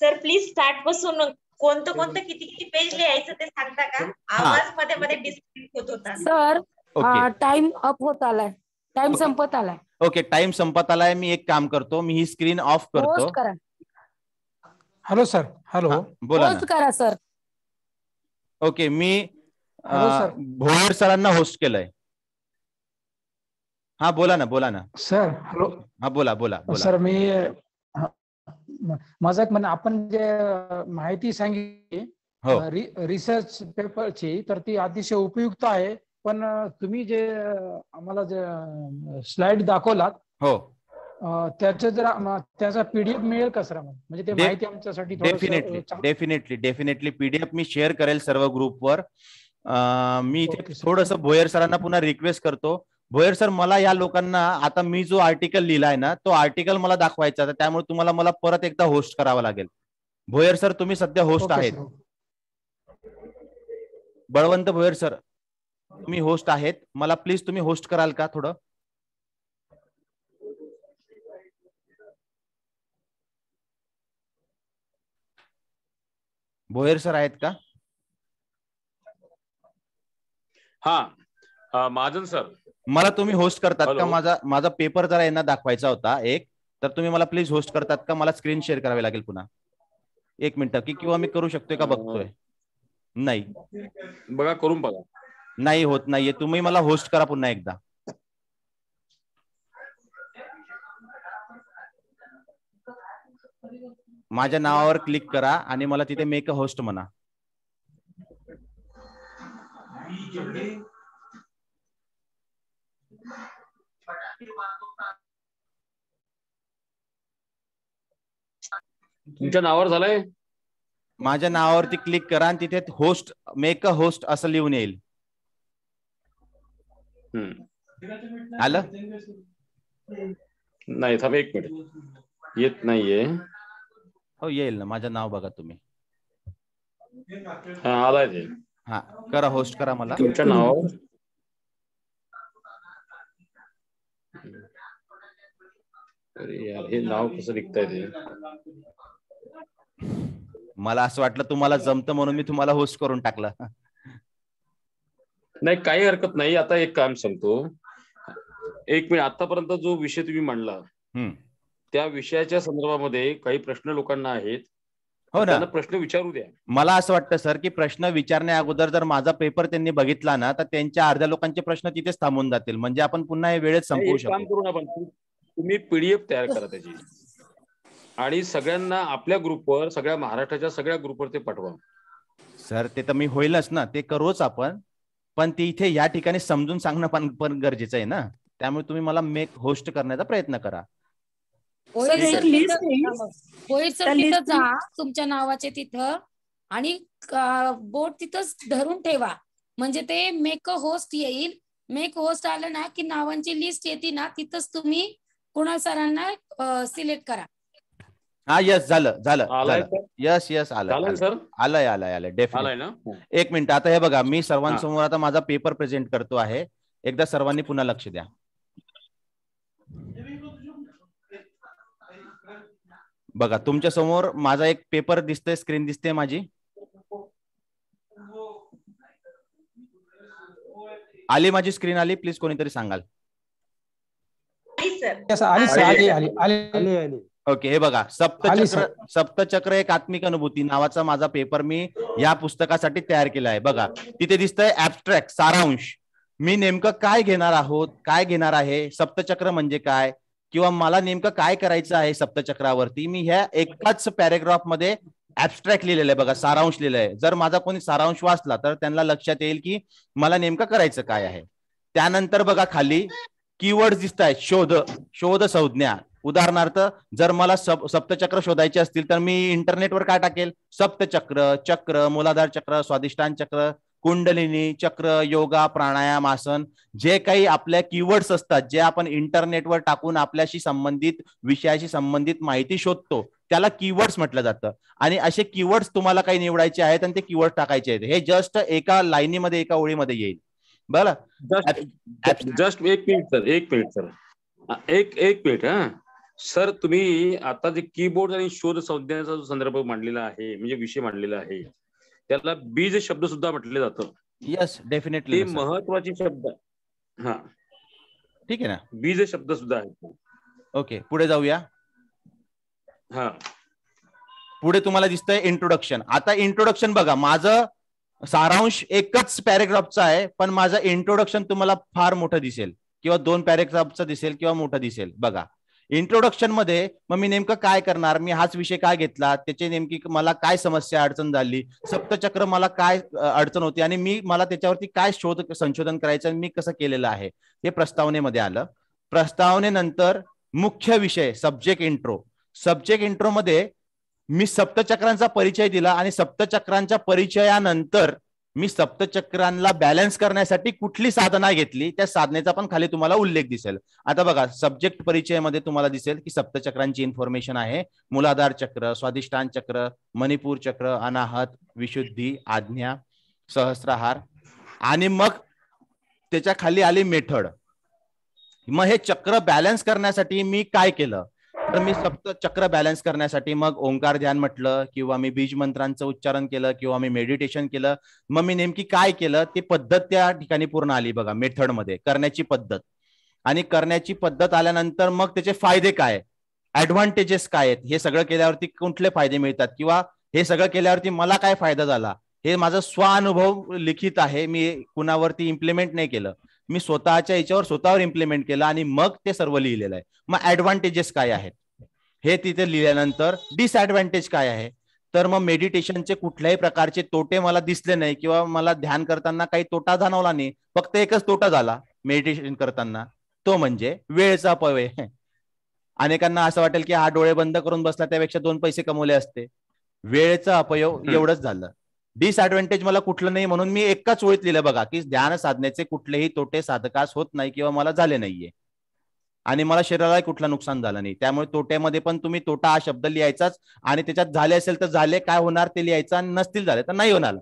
सर प्लीज स्टार्ट पासून कोणतं कोणतं किती किती पेज लिहायचं ते सांगता का? आवाज मध्ये मध्ये डिस्कनेक्ट होत होता. सर ओके टाइम अप होत आलाय, टाइम ओके. संपत आलाय. ओके, टाइम संपत आलाय. मी एक काम करतो, मी ही स्क्रीन ऑफ करतो. होस्ट करा, हॅलो सर. हॅलो. हा, बोला होस्ट ना. करा सर. ओके, मी हॅलो सर. भोयर सरांना होस्ट केलंय. हा बोला ना, बोला ना. Sir hello. हा बोला बोला बोला. सर मी माझं एक आपण जे माहिती सांगितली हो रिसर्च पेपरची, तर ती अतिशय उपयुक्त आहे. पण तुम्ही जे आम्हाला जे स्लाइड दाखवलात, हो त्याचा पीडीएफ मिळेल का सर? म्हणजे ते माहिती आमच्यासाठी डेफिनेटली पीडीएफ मी शेअर करेल सर्व ग्रुपवर. मी इथे ओके सर. थोडंसं भोयर सरांना पुन्हा रिक्वेस्ट करतो. भोयर सर, मला या लोकांना आता मी जो आर्टिकल लिहिलाय ना, तो आर्टिकल मला दाखवायचा आहे, त्यामुळे तुम्हाला मला परत एकदा होस्ट करावा लागेल. भोयर सर, तुम्ही सध्या होस्ट आहेत. बळवंत भोयर सर, तुम्ही होस्ट आहेत. मला प्लीज तुम्ही होस्ट कराल का थोडं? भोयर सर आहेत का? हा महाजन सर, मला तुम्ही होस्ट करतात का? हॅलो. माझा पेपर जरा यांना दाखवायचा होता एक, तर तुम्ही मला प्लीज होस्ट करतात का? मला स्क्रीन शेअर करावी लागेल पुन्हा. एक मिनिट, की किंवा मी करू शकतोय का बघतोय. नाही बघा, करून बघा. नाही होत नाहीये. तुम्ही मला होस्ट करा पुन्हा एकदा. माझ्या नावावर क्लिक करा आणि मला तिथे मेक अ होस्ट म्हणा. तुमच्या नावावर झालंय? माझ्या नावावरती क्लिक करा आणि तिथे होस्ट, मेक अ होस्ट असं लिहून येईल. आलं? नाही, थांब एक मिनिट, येत नाहीये. हो येईल ना, माझं नाव बघा तुम्ही. हा, आलाय ते. हा करा, होस्ट करा मला. तुमच्या नावावर. अरे यार, हे नाव कसं लिखताय ते? मला असं वाटलं तुम्हाला जमतं म्हणून मी तुम्हाला होस्ट करून टाकलं. नाही, काही हरकत नाही. आता एक काम सांगतो, एक मिनिट. आतापर्यंत जो विषय तुम्ही मांडला, त्या विषयाच्या संदर्भामध्ये काही प्रश्न लोकांना आहेत. हो ना, त्यांना प्रश्न विचारू द्या. मला असं वाटतं सर की प्रश्न विचारण्या अगोदर जर माझा पेपर त्यांनी बघितला ना, तर त्यांच्या अर्ध्या लोकांचे प्रश्न तिथेच थांबून जातील. म्हणजे आपण पुन्हा वेळेत संपवू एक काम शकतो. करू आपण, तुम्ही पीडीएफ तयार करा त्याची आणि सगळ्यांना आपल्या ग्रुपवर, सगळ्या महाराष्ट्राच्या सगळ्या ग्रुपवर ते पाठवा. सर ते तर मी होईलच ना, ते करूच आपण. पण ती इथे या ठिकाणी समजून सांगणं पण गरजेचं आहे ना. त्यामुळे तुम्ही मला मेक होस्ट करण्याचा प्रयत्न करा. होईल सर, तिथं जा तुमच्या नावाचे तिथं आणि बोर्ड तिथंच धरून ठेवा. म्हणजे ते मेक अ होस्ट येईल. मेक होस्ट आलं ना की नावांची लिस्ट येते ना, तिथंच तुम्ही कुणाल सरांना सिलेक्ट करा. हा यस, झालं. आलाय यस आलं सर. आलंय डेफिनेट. आलाय ना. एक मिनिट, आता हे बघा, मी सर्वांसमोर आता माझा पेपर प्रेझेंट करतो आहे. एकदा सर्वांनी पुन्हा लक्ष द्या. बघा, तुमच्या समोर माझा एक पेपर दिसतोय, स्क्रीन दिसते माझी. आली माझी स्क्रीन? आली? प्लीज कोणीतरी सांगाल. ओके, हे बघा, सप्तचक्र एक आत्मिक अनुभूती नावाचा माझा पेपर मी या पुस्तकासाठी तयार केला आहे. बघा, तिथे दिसतंय ऍब्स्ट्रॅक्ट, सारांश. मी नेमकं काय घेणार आहे, सप्तचक्र म्हणजे काय, किंवा मला नेमकं काय करायचं आहे सप्तचक्रावरती. मी ह्या एकाच पॅरेग्राफ मध्ये ऍब्स्ट्रॅक्ट लिहिलेलं आहे. बघा, सारांश लिहिलं आहे. जर माझा कोणी सारांश वाचला तर त्यांना लक्षात येईल की मला नेमकं करायचं काय आहे. त्यानंतर बघा, खाली कीवर्ड दिसत आहेत. शोध संज्ञा. उदाहरणार्थ, जर मला सप्तचक्र शोधायचे असतील तर मी इंटरनेटवर काय टाकेल? सप्तचक्र, चक्र, मूलाधार चक्र, स्वादिष्टान चक्र, कुंडलिनी, चक्र, योगा, प्राणायाम, आसन, जे काही आपल्या कीवर्ड्स असतात, जे आपण इंटरनेटवर टाकून आपल्याशी संबंधित विषयाशी संबंधित माहिती शोधतो, त्याला कीवर्ड्स म्हटलं जातं. आणि असे कीवर्ड्स तुम्हाला काही निवडायचे आहेत आणि ते कीवर्ड टाकायचे आहेत. हे जस्ट एका लाईनीमध्ये, एका ओळीमध्ये येईल. बरं, जस्ट एक मिनिट हा सर, तुम्ही आता जे कीबोर्ड आणि शोध संज्ञाचा जो संदर्भ मांडलेला आहे, म्हणजे विषय मांडलेला आहे, त्याला बीज शब्द सुद्धा म्हटलं जातं. Yes, definitely. ते महत्वाचे शब्द. हा, ठीक आहे ना, बीज शब्द सुद्धा आहे. ओके, पुढे जाऊया. हा, पुढे तुम्हाला दिसतंय इंट्रोडक्शन. आता इंट्रोडक्शन बघा, माझं सारांश एकच पॅरेग्राफचा आहे, पण माझं इंट्रोडक्शन तुम्हाला फार मोठं दिसेल, किंवा 2 पॅरेग्राफचं दिसेल, किंवा मोठं दिसेल. बघा, इंट्रोडक्शन मध्ये मग मी नेमकं काय करणार, मी हाच विषय काय घेतला, त्याची नेमकी मला काय समस्या अडचण झाली, सप्तचक्र मला काय अडचण होती, आणि मला त्याच्यावरती काय संशोधन करायचं आणि मी कसं केलेलं आहे, हे प्रस्तावनेमध्ये आलं. प्रस्तावनेनंतर मुख्य विषय सब्जेक्ट इंट्रो. सब्जेक्ट इंट्रो मध्ये मी सप्तचक्रांचा परिचय दिला, आणि सप्तचक्रांच्या परिचयानंतर मी सप्तचक्रांना बॅलन्स करण्यासाठी कुठली साधना घेतली, त्या साधनेचा पण खाली तुम्हाला उल्लेख दिसेल. आता बघा, सब्जेक्ट परिचयामध्ये तुम्हाला दिसेल की सप्तचक्रांची इन्फॉर्मेशन आहे. मूलाधार चक्र, स्वाधिष्ठान चक्र, मणिपूर चक्र, अनाहत, विशुद्धी, आज्ञा, सहस्त्रहार, आणि मग त्याच्या खाली आली मेथड. मग हे चक्र बॅलन्स करण्यासाठी मी काय केलं, तर मी सप्तचक्र बॅलन्स करण्यासाठी मग ओंकार ध्यान म्हटलं, किंवा मी बीज मंत्रांचं उच्चारण केलं, किंवा मी मेडिटेशन केलं. मग मी नेमकी काय केलं, ती पद्धत त्या ठिकाणी पूर्ण आली बघा, मेथड मध्ये करण्याची पद्धत. आणि करण्याची पद्धत आल्यानंतर मग त्याचे फायदे काय, ऍडव्हान्टेजेस काय आहेत, हे सगळं केल्यावरती कुठले फायदे मिळतात, किंवा हे सगळं केल्यावरती मला काय फायदा झाला, हे माझा स्वानुभव लिखित आहे. मी कुणावरती इम्प्लिमेंट नाही केलं, मी स्वतःच्या याच्यावर स्वतःवर इम्प्लिमेंट केलं, आणि मग ते सर्व लिहिलेलं आहे. मग ऍडव्हान्टेजेस काय आहेत हे तिथे लिहिल्यानंतर डिसएडव्हान्टेज काय आहे, तर मग मेडिटेशनचे कुठल्याही प्रकारचे तोटे मला दिसले नाही, किंवा मला ध्यान करताना काही तोटा जाणवला नाही. फक्त एकच तोटा झाला मेडिटेशन करताना, तो म्हणजे वेळेचा अपव्यय. अनेकांना असं वाटेल की हा डोळे बंद करून बसला, त्यापेक्षा 2 पैसे कमवले असते. वेळेचा अपव्यय एवढंच झालं. डिसएडव्हान्टेज मला कुठलं नाही, म्हणून मी एकाच ओळीत लिहिलं बघा, की ध्यान साधण्याचे कुठलेही तोटे साधकास होत नाही, किंवा मला झाले नाहीये, आणि मला शरीराला कुठलं नुकसान झालं नाही. त्यामुळे तोट्यामध्ये पण तुम्ही तोटा हा शब्द लिहायचाच, आणि त्याच्यात झाले असेल तर झाले काय होणार ते लिहायचं, आणि नसतील झाले तर नाही होणार,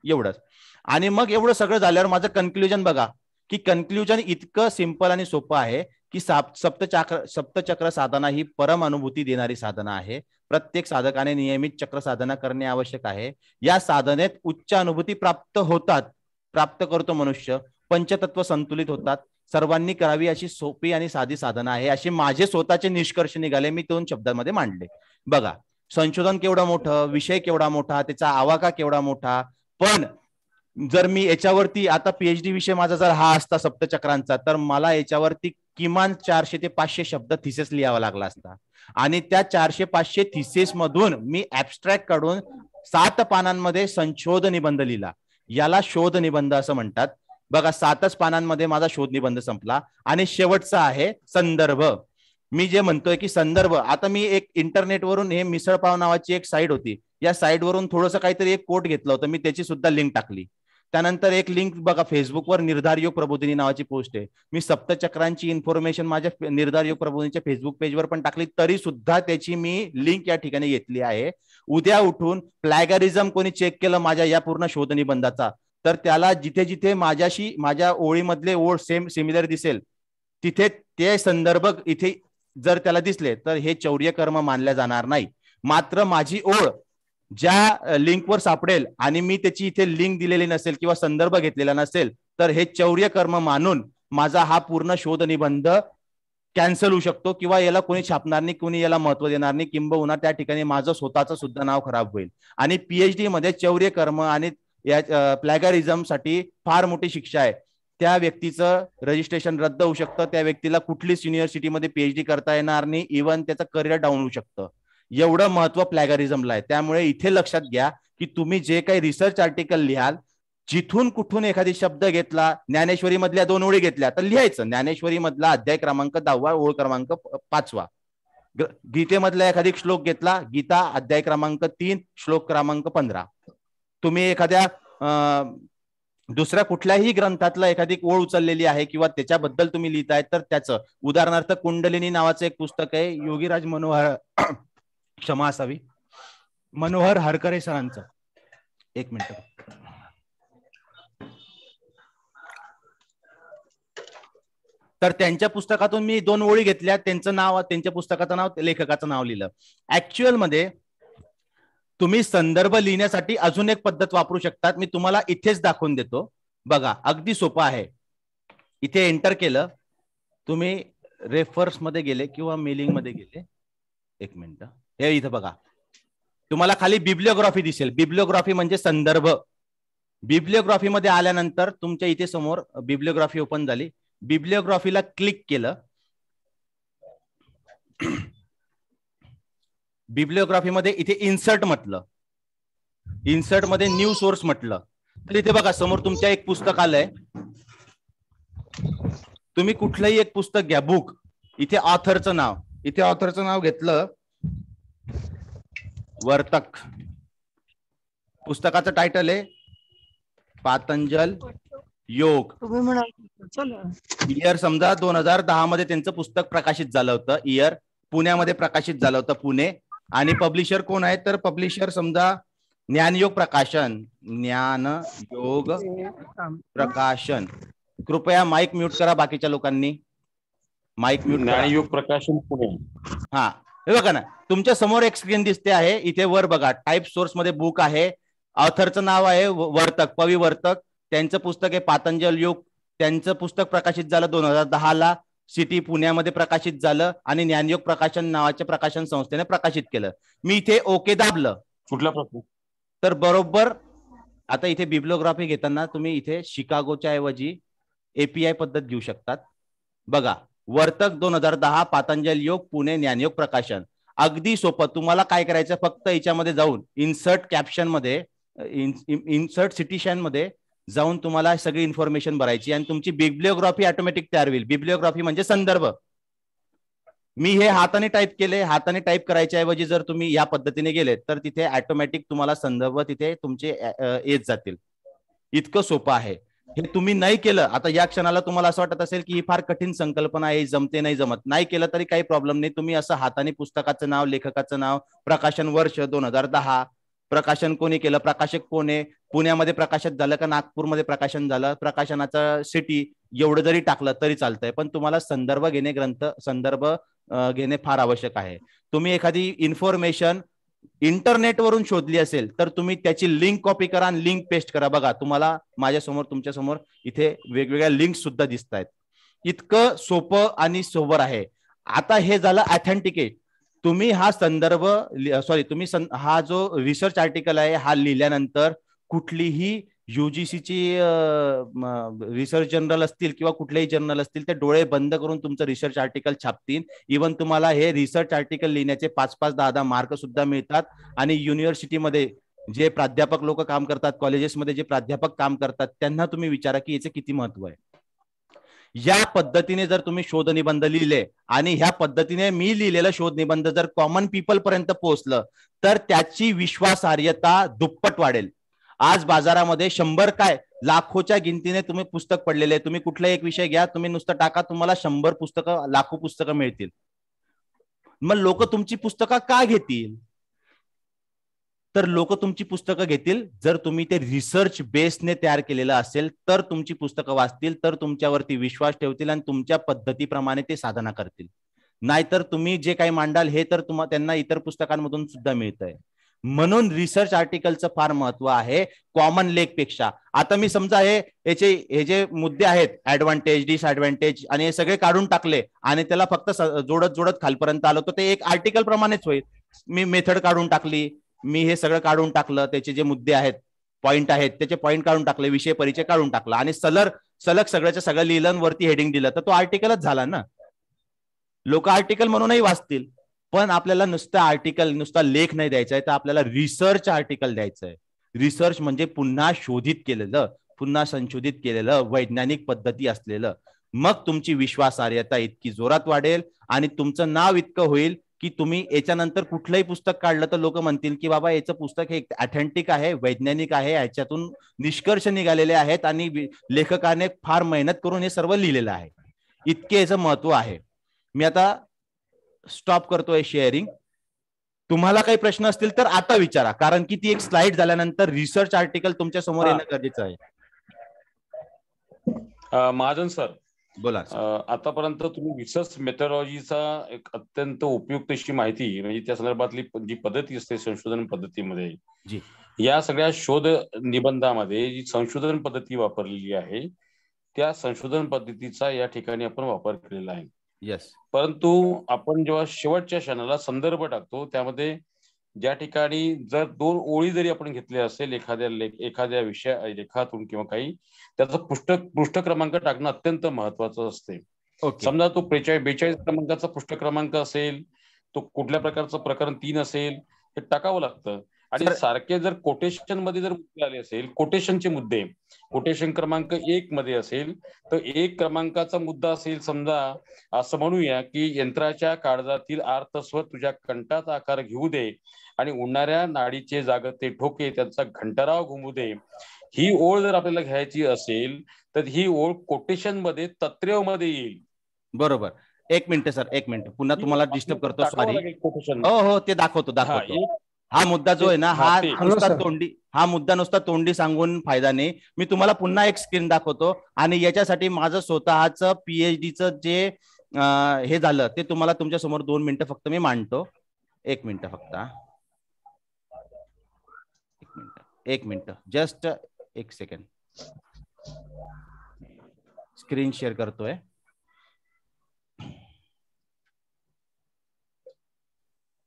एवढंच. आणि मग एवढं सगळं झाल्यावर माझं कन्क्ल्युजन बघा, की कन्क्ल्युजन इतकं सिंपल आणि सोपं आहे की सप्तचक्र साधना ही परम अनुभूती देणारी साधना आहे. प्रत्येक साधकाने नियमित चक्र साधना करणे आवश्यक आहे. या साधनेत उच्च अनुभूती प्राप्त करतो मनुष्य. पंचतत्व संतुलित होतात. सर्वांनी करावी अशी सोपी आणि साधी साधना आहे, असे माझे स्वतःचे निष्कर्ष निघाले. मी 2 शब्दांमध्ये मांडले. बघा, संशोधन केवढा मोठं, विषय केवढा मोठा, त्याचा आवाका केवढा मोठा. पण जर मी याच्यावरती आता पीएचडी विषय माझा जर हा असता सप्तचक्रांचा, तर मला याच्यावरती किमान 400 ते 500 शब्द थिसेस लिहावा लागला असता. आणि त्या 400-500 थिसेस मधून मी ऍब्स्ट्रॅक्ट काढून 7 पानांमध्ये संशोध निबंध लिहिला. याला शोध निबंध असं म्हणतात. बघा, 7च पानांमध्ये माझा शोध निबंध संपला. आणि शेवटचा आहे संदर्भ. मी जे म्हणतोय की संदर्भ, आता मी एक इंटरनेटवरून हे मिसळपाव नावाची एक साईट होती, या साईटवरून थोडंसं काहीतरी एक कोट घेतलं होतं, मी त्याची सुद्धा लिंक टाकली. त्यानंतर एक लिंक बघा, फेसबुकवर निर्धार योग प्रबोधिनी नावाची पोस्ट आहे. मी सप्तचक्रांची इन्फॉर्मेशन माझ्या निर्धार योग प्रबोधिनीच्या फेसबुक पेजवर पण टाकली, तरी सुद्धा त्याची मी लिंक या ठिकाणी घेतली आहे. उद्या उठून प्लॅगरिझम कोणी चेक केलं माझ्या या पूर्ण शोध निबंधाचा, तर त्याला जिथे जिथे माझ्या ओळीमधले ओळ सिमिलर दिसेल, तिथे ते संदर्भ इथे जर त्याला दिसले तर हे चौर्य कर्म मानल्या जाणार नाही. मात्र माझी ओळ ज्या लिंकवर सापडेल आणि मी त्याची इथे लिंक दिलेली नसेल किंवा संदर्भ घेतलेला नसेल, तर हे चौर्य कर्म मानून माझा हा पूर्ण शोध निबंध कॅन्सल होऊ शकतो, किंवा याला कोणी छापणार नाही, कोणी याला महत्व देणार नाही, किंबहुना त्या ठिकाणी माझं स्वतःचं सुद्धा नाव खराब होईल. आणि पीएचडी मध्ये चौर्य कर्म आणि या प्लॅगरिझम साठी फार मोठी शिक्षा आहे. त्या व्यक्तीचं रजिस्ट्रेशन रद्द होऊ शकतं. त्या व्यक्तीला कुठलीच युनिव्हर्सिटीमध्ये पीएचडी करता येणार नाही. इव्हन त्याचं करिअर डाऊन होऊ शकतं. एवढं महत्व प्लॅगरिझमला आहे. त्यामुळे इथे लक्षात घ्या की तुम्ही जे काही रिसर्च आर्टिकल लिहाल, जिथून कुठून एखादी शब्द घेतला, ज्ञानेश्वरी मधल्या 2 ओळी घेतल्या तर लिहायचं ज्ञानेश्वरी मधला अध्याय क्रमांक 10, ओळ क्रमांक 5. गीतेमधला एखादी श्लोक घेतला, गीता अध्याय क्रमांक 3, श्लोक क्रमांक 15. तुम्ही एखाद्या दुसऱ्या कुठल्याही ग्रंथातलं एखादी ओळ उचललेली आहे किंवा त्याच्याबद्दल तुम्ही लिहिताय तर त्याचं, उदाहरणार्थ कुंडलिनी नावाचं एक पुस्तक आहे योगीराज मनोहर क्षमा असावी मनोहर हरकरे सरांचं, एक मिनिट. तर त्यांच्या पुस्तकातून मी 2 ओळी घेतल्या, त्यांचं नाव, त्यांच्या पुस्तकाचं नाव, लेखकाचं नाव लिहिलं. ऍक्च्युअल मध्ये तुम्ही संदर्भ लिहिण्यासाठी अजून एक पद्धत वापरू शकतात. मी तुम्हाला इथेच दाखवून देतो बघा, अगदी सोपं आहे. इथे एंटर केलं, तुम्ही रेफर्स मध्ये गेले किंवा मेलिंग मध्ये गेले, एक मिनिट, हे इथं बघा, तुम्हाला खाली बिब्लिओग्राफी दिसेल. बिब्लिओग्राफी म्हणजे संदर्भ. बिब्लिओग्राफी मध्ये आल्यानंतर तुमच्या इथे समोर बिब्लिओग्राफी ओपन झाली. बिब्लिओग्राफीला क्लिक केलं, बिब्लिओग्राफी मध्ये इथे इन्सर्ट म्हटलं, इन्सर्ट मध्ये न्यू सोर्स म्हटलं, तर इथे बघा समोर तुमच्या एक पुस्तक आलंय. तुम्ही कुठलंही एक पुस्तक घ्या, बुक, इथे ऑथरचं नाव, इथे ऑथरचं नाव घेतलं वर्तक, पुस्तकाचं टायटल आहे पातंजल योग. इयर समजा 2010 मध्ये त्यांचं पुस्तक प्रकाशित झालं होतं. इयर पुण्यामध्ये प्रकाशित झालं होतं, पुणे. आणि पब्लिशर कोण आहे तर पब्लिशर समजा ज्ञानयोग प्रकाशन, ज्ञानयोग प्रकाशन. कृपया माईक म्यूट करा बाकीच्या लोकांनी, माईक म्यूट. ज्ञानयोग प्रकाशन पुणे. हा, हे बघा ना, तुमच्या समोर एक स्क्रीन दिसते आहे. इथे वर बघा, टाइप सोर्स मध्ये बुक आहे, ऑथरचं नाव आहे वर्तक, पवी वर्तक. त्यांचं पुस्तक आहे पातंजल योग. त्यांचं पुस्तक प्रकाशित झालं 2010 ला, सिटी पुण्यामध्ये प्रकाशित झालं आणि ज्ञानयोग प्रकाशन नावाच्या प्रकाशन संस्थेने प्रकाशित केलं. मी इथे ओके दाबलं. कुठला प्रश्न? तर बरोबर आता इथे बिब्लिओग्राफी घेताना तुम्ही इथे शिकागोच्या ऐवजी API पद्धत घेऊ शकतात. बघा, वर्तक 2010 पातंजल योग पुणे ज्ञानयोग प्रकाशन. अगदी सोपं. तुम्हाला काय करायचं, फक्त याच्यामध्ये जाऊन इन्सर्ट कॅप्शन मध्ये, इन्सर्ट सिटिशन मध्ये जाऊन तुम्हाला सगळी इन्फॉर्मेशन भरायची आणि तुमची बिब्लिओग्राफी ऑटोमॅटिक तयार होईल. बिब्लिओग्राफी म्हणजे संदर्भ. मी हे हाताने टाईप केले. हाताने टाईप करायच्या ऐवजी जर तुम्ही या पद्धतीने गेले तर तिथे ऑटोमॅटिक तुम्हाला संदर्भ तिथे तुमचे येत जातील. इतकं सोपं आहे. हे तुम्ही नाही केलं, आता या क्षणाला तुम्हाला असं वाटत असेल की ही फार कठीण संकल्पना आहे, जमते नाही जमत, नाही केलं तरी काही प्रॉब्लेम नाही. तुम्ही असं हाताने पुस्तकाचं नाव, लेखकाचं नाव, प्रकाशन वर्ष 2010, प्रकाशन कोणी केलं, प्रकाशक कोण आहे, पुण्यामध्ये प्रकाशित झालं का नागपूरमध्ये प्रकाशन झालं, प्रकाशनाचं सिटी, एवढं जरी टाकलं तरी चालतंय. पण तुम्हाला संदर्भ घेणे, ग्रंथ संदर्भ घेणे फार आवश्यक आहे. तुम्ही एखादी इन्फॉर्मेशन इंटरनेटवरून शोधली असेल तर तुम्ही त्याची लिंक कॉपी करा आणि लिंक पेस्ट करा. बघा, तुम्हाला माझ्यासमोर, तुमच्यासमोर इथे वेगवेगळ्या लिंक सुद्धा दिसत आहेत. इतकं सोपं आणि सोबर आहे. आता हे झालं ऑथेंटिकेट. तुम्ही हा संदर्भ, सॉरी, तुम्ही हा जो रिसर्च आर्टिकल आहे हा लिहिल्यानंतर कुठलीही UGCची रिसर्च जर्नल असतील किंवा कुठलेही जर्नल असतील ते डोळे बंद करून तुमचं रिसर्च आर्टिकल छापतील. इव्हन तुम्हाला हे रिसर्च आर्टिकल लिहिण्याचे 5-5, 10-10 मार्क सुद्धा मिळतात. आणि युनिव्हर्सिटीमध्ये जे प्राध्यापक लोक काम करतात, कॉलेजेसमध्ये जे प्राध्यापक काम करतात, त्यांना तुम्ही विचारा की याचे किती महत्व आहे. या पद्धतीने जर तुम्ही शोध निबंध लिहिले आणि ह्या पद्धतीने मी लिहिलेलं शोध निबंध जर कॉमन पीपल पर्यंत पोहोचलं तर त्याची विश्वासार्हता दुप्पट वाढेल. आज बाजारामध्ये 100 काय लाखोच्या गिनतीने तुम्ही पुस्तक पडलेले. तुम्ही कुठलाही एक विषय घ्या, तुम्ही नुसतं टाका, तुम्हाला 100 पुस्तकं, लाखो पुस्तकं मिळतील. मग लोक तुमची पुस्तकं का घेतील? तर लोक तुमची पुस्तकं घेतील जर तुम्ही ते रिसर्च बेसने तयार केलेलं असेल, तर तुमची पुस्तकं वाचतील, तर तुमच्यावरती विश्वास ठेवतील आणि तुमच्या पद्धतीप्रमाणे ते साधना करतील. नाहीतर तुम्ही जे काही मांडाल हे तर त्यांना इतर पुस्तकांमधून सुद्धा मिळतंय. म्हणून रिसर्च आर्टिकलचं फार महत्व आहे कॉमन लेखपेक्षा. आता मी समजा हे जे मुद्दे आहेत, ऍडव्हान्टेज, डिसएडव्हान्टेज आणि हे सगळे काढून टाकले आणि त्याला फक्त जोडत खालपर्यंत आलो तर ते एक आर्टिकल प्रमाणेच होईल. मी मेथड काढून टाकली, मी हे सगळं काढून टाकलं, त्याचे जे मुद्दे आहेत, पॉइंट आहेत, त्याचे पॉइंट काढून टाकले, विषय परिचय काढून टाकला आणि सलग सगळ्याच्या सगळं लिहिलं, वरती हेडिंग दिलं, तर तो आर्टिकलच झाला ना. लोक आर्टिकल म्हणूनही वाचतील. पण आपल्याला नुसतं आर्टिकल, नुसता लेख नाही द्यायचा आहे, तर आपल्याला रिसर्च आर्टिकल द्यायचं आहे. रिसर्च म्हणजे पुन्हा शोधित केलेलं, पुन्हा संशोधित केलेलं, वैज्ञानिक पद्धती असलेलं. मग तुमची विश्वासार्हता इतकी जोरात वाढेल आणि तुमचं नाव इतकं होईल की तुम्ही याच्यानंतर कुठलंही पुस्तक काढलं तर लोक म्हणतील की बाबा याचं पुस्तक हे ऑथेंटिक आहे, वैज्ञानिक आहे, याच्यातून निष्कर्ष निघालेले आहेत आणि लेखकाने फार मेहनत करून हे सर्व लिहिलेलं आहे. इतके याचं महत्व आहे. मी आता स्टॉप करतोय शेअरिंग. तुम्हाला काही प्रश्न असतील तर आता विचारा, कारण की ती एक स्लाइड झाल्यानंतर रिसर्च आर्टिकल तुमच्या समोर येणं गरजेचं आहे. महाजन सर बोला. आतापर्यंत तुम्ही रिसर्च मेथॉडॉलॉजीचा एक अत्यंत उपयुक्त अशी माहिती, म्हणजे त्या संदर्भातली जी पद्धती असते संशोधन पद्धतीमध्ये, जी या सगळ्या शोध निबंधामध्ये जी संशोधन पद्धती वापरलेली आहे त्या संशोधन पद्धतीचा या ठिकाणी आपण वापर केलेला आहे. येस. परंतु आपण जेव्हा शेवटच्या क्षणाला संदर्भ टाकतो त्यामध्ये ज्या ठिकाणी जर 2 ओळी जरी आपण घेतल्या असेल एखाद्या लेखातून किंवा काही, त्याचा पृष्ठ क्रमांक टाकणं अत्यंत महत्वाचं असते. समजा तो 42 क्रमांकाचा पृष्ठ क्रमांक असेल, तो कुठल्या प्रकारचं प्रकरण 3 असेल, हे टाकावं लागतं. आणि सारखे जर कोटेशन मध्ये जर मुद्दे आले असेल, कोटेशनचे मुद्दे कोटेशन क्रमांक 1 मध्ये असेल तर 1 क्रमांकाचा मुद्दा असेल, समजा असं म्हणूया की यंत्राच्या काळजातील आर्तस्वर तुझ्या कंठाचा आकार घेऊ दे आणि उडणाऱ्या नाडीचे जागते ठोके त्यांचा घंटाराव घुमू दे. ही ओळ जर आपल्याला घ्यायची असेल तर ही ओळ कोटेशन मध्ये तत्रेव मध्ये येईल. बरोबर. 1 मिनिट सर, 1 मिनिट. पुन्हा तुम्हाला डिस्टर्ब करतो, सॉरी. हो ते दाखवतो. हा मुद्दा जो आहे ना, हा मुद्दा नुसता तोंडी सांगून फायदा नाही. मी तुम्हाला पुन्हा एक स्क्रीन दाखवतो आणि याच्यासाठी माझं स्वतःचं पीएचडीचं जे हे झालं ते तुम्हाला तुमच्या समोर 2 मिनिटं फक्त मी मांडतो. 1 मिनिट फक्त, 1 minute, just 1 second. Screen share करतोय.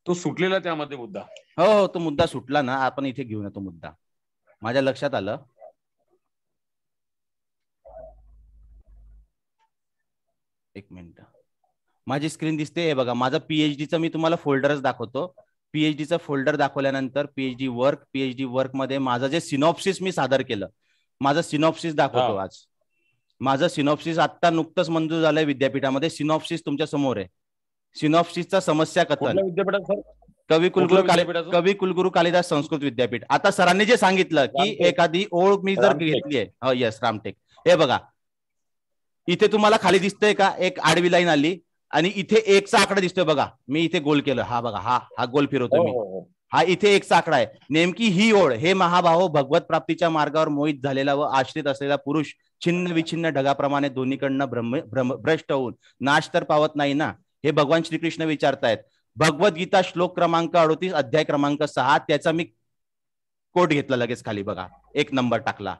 तो सुटलेला त्यामध्ये मुद्दा. हो तो मुद्दा सुटला ना, आपण इथे घेऊन तो मुद्दा. माझ्या लक्षात आलं. एक मिनिट, माझी स्क्रीन दिसते हे बघा. माझं पीएचडीचं मी तुम्हाला फोल्डरच दाखवतो. पीएचडीचं फोल्डर दाखवल्यानंतर पीएचडी वर्क मध्ये माझं जे सिनॉप्सिस मी सादर केलं, माझं सिनॉप्सिस दाखवतो आज. माझं सिनॉप्सिस आता नुकतंच मंजूर झालंय विद्यापीठामध्ये. सिनॉप्सिस तुमच्या समोर आहे. सिनॉप्सिसचा समस्या कथन, कवी कुलगुरू कालिदास संस्कृत विद्यापीठ. आता सरांनी जे सांगितलं की एखादी ओळ मी जर घेतली आहे, यस रामटेक, हे बघा इथे तुम्हाला खाली दिसतंय का, एक आडवी लाईन आली आणि इथे 1चा आकडा दिसतोय बघा. मी इथे गोल केलं, हा बघा, हा गोल फिरवतो मी, हा इथे 1चा आकडा आहे. नेमकी ही ओळ, हे महाभाव भगवत प्राप्तीच्या मार्गावर मोहित झालेला व आश्रित असलेला पुरुष छिन्न विछिन्न ढगाप्रमाणे दोन्हीकडनं भ्रष्ट होऊन नाश तर पावत नाही ना, हे भगवान श्रीकृष्ण विचारतायत. भगवद्गीता श्लोक क्रमांक 38 अध्याय क्रमांक 6. त्याचा मी कोट घेतला लगेच खाली बघा, 1 नंबर टाकला.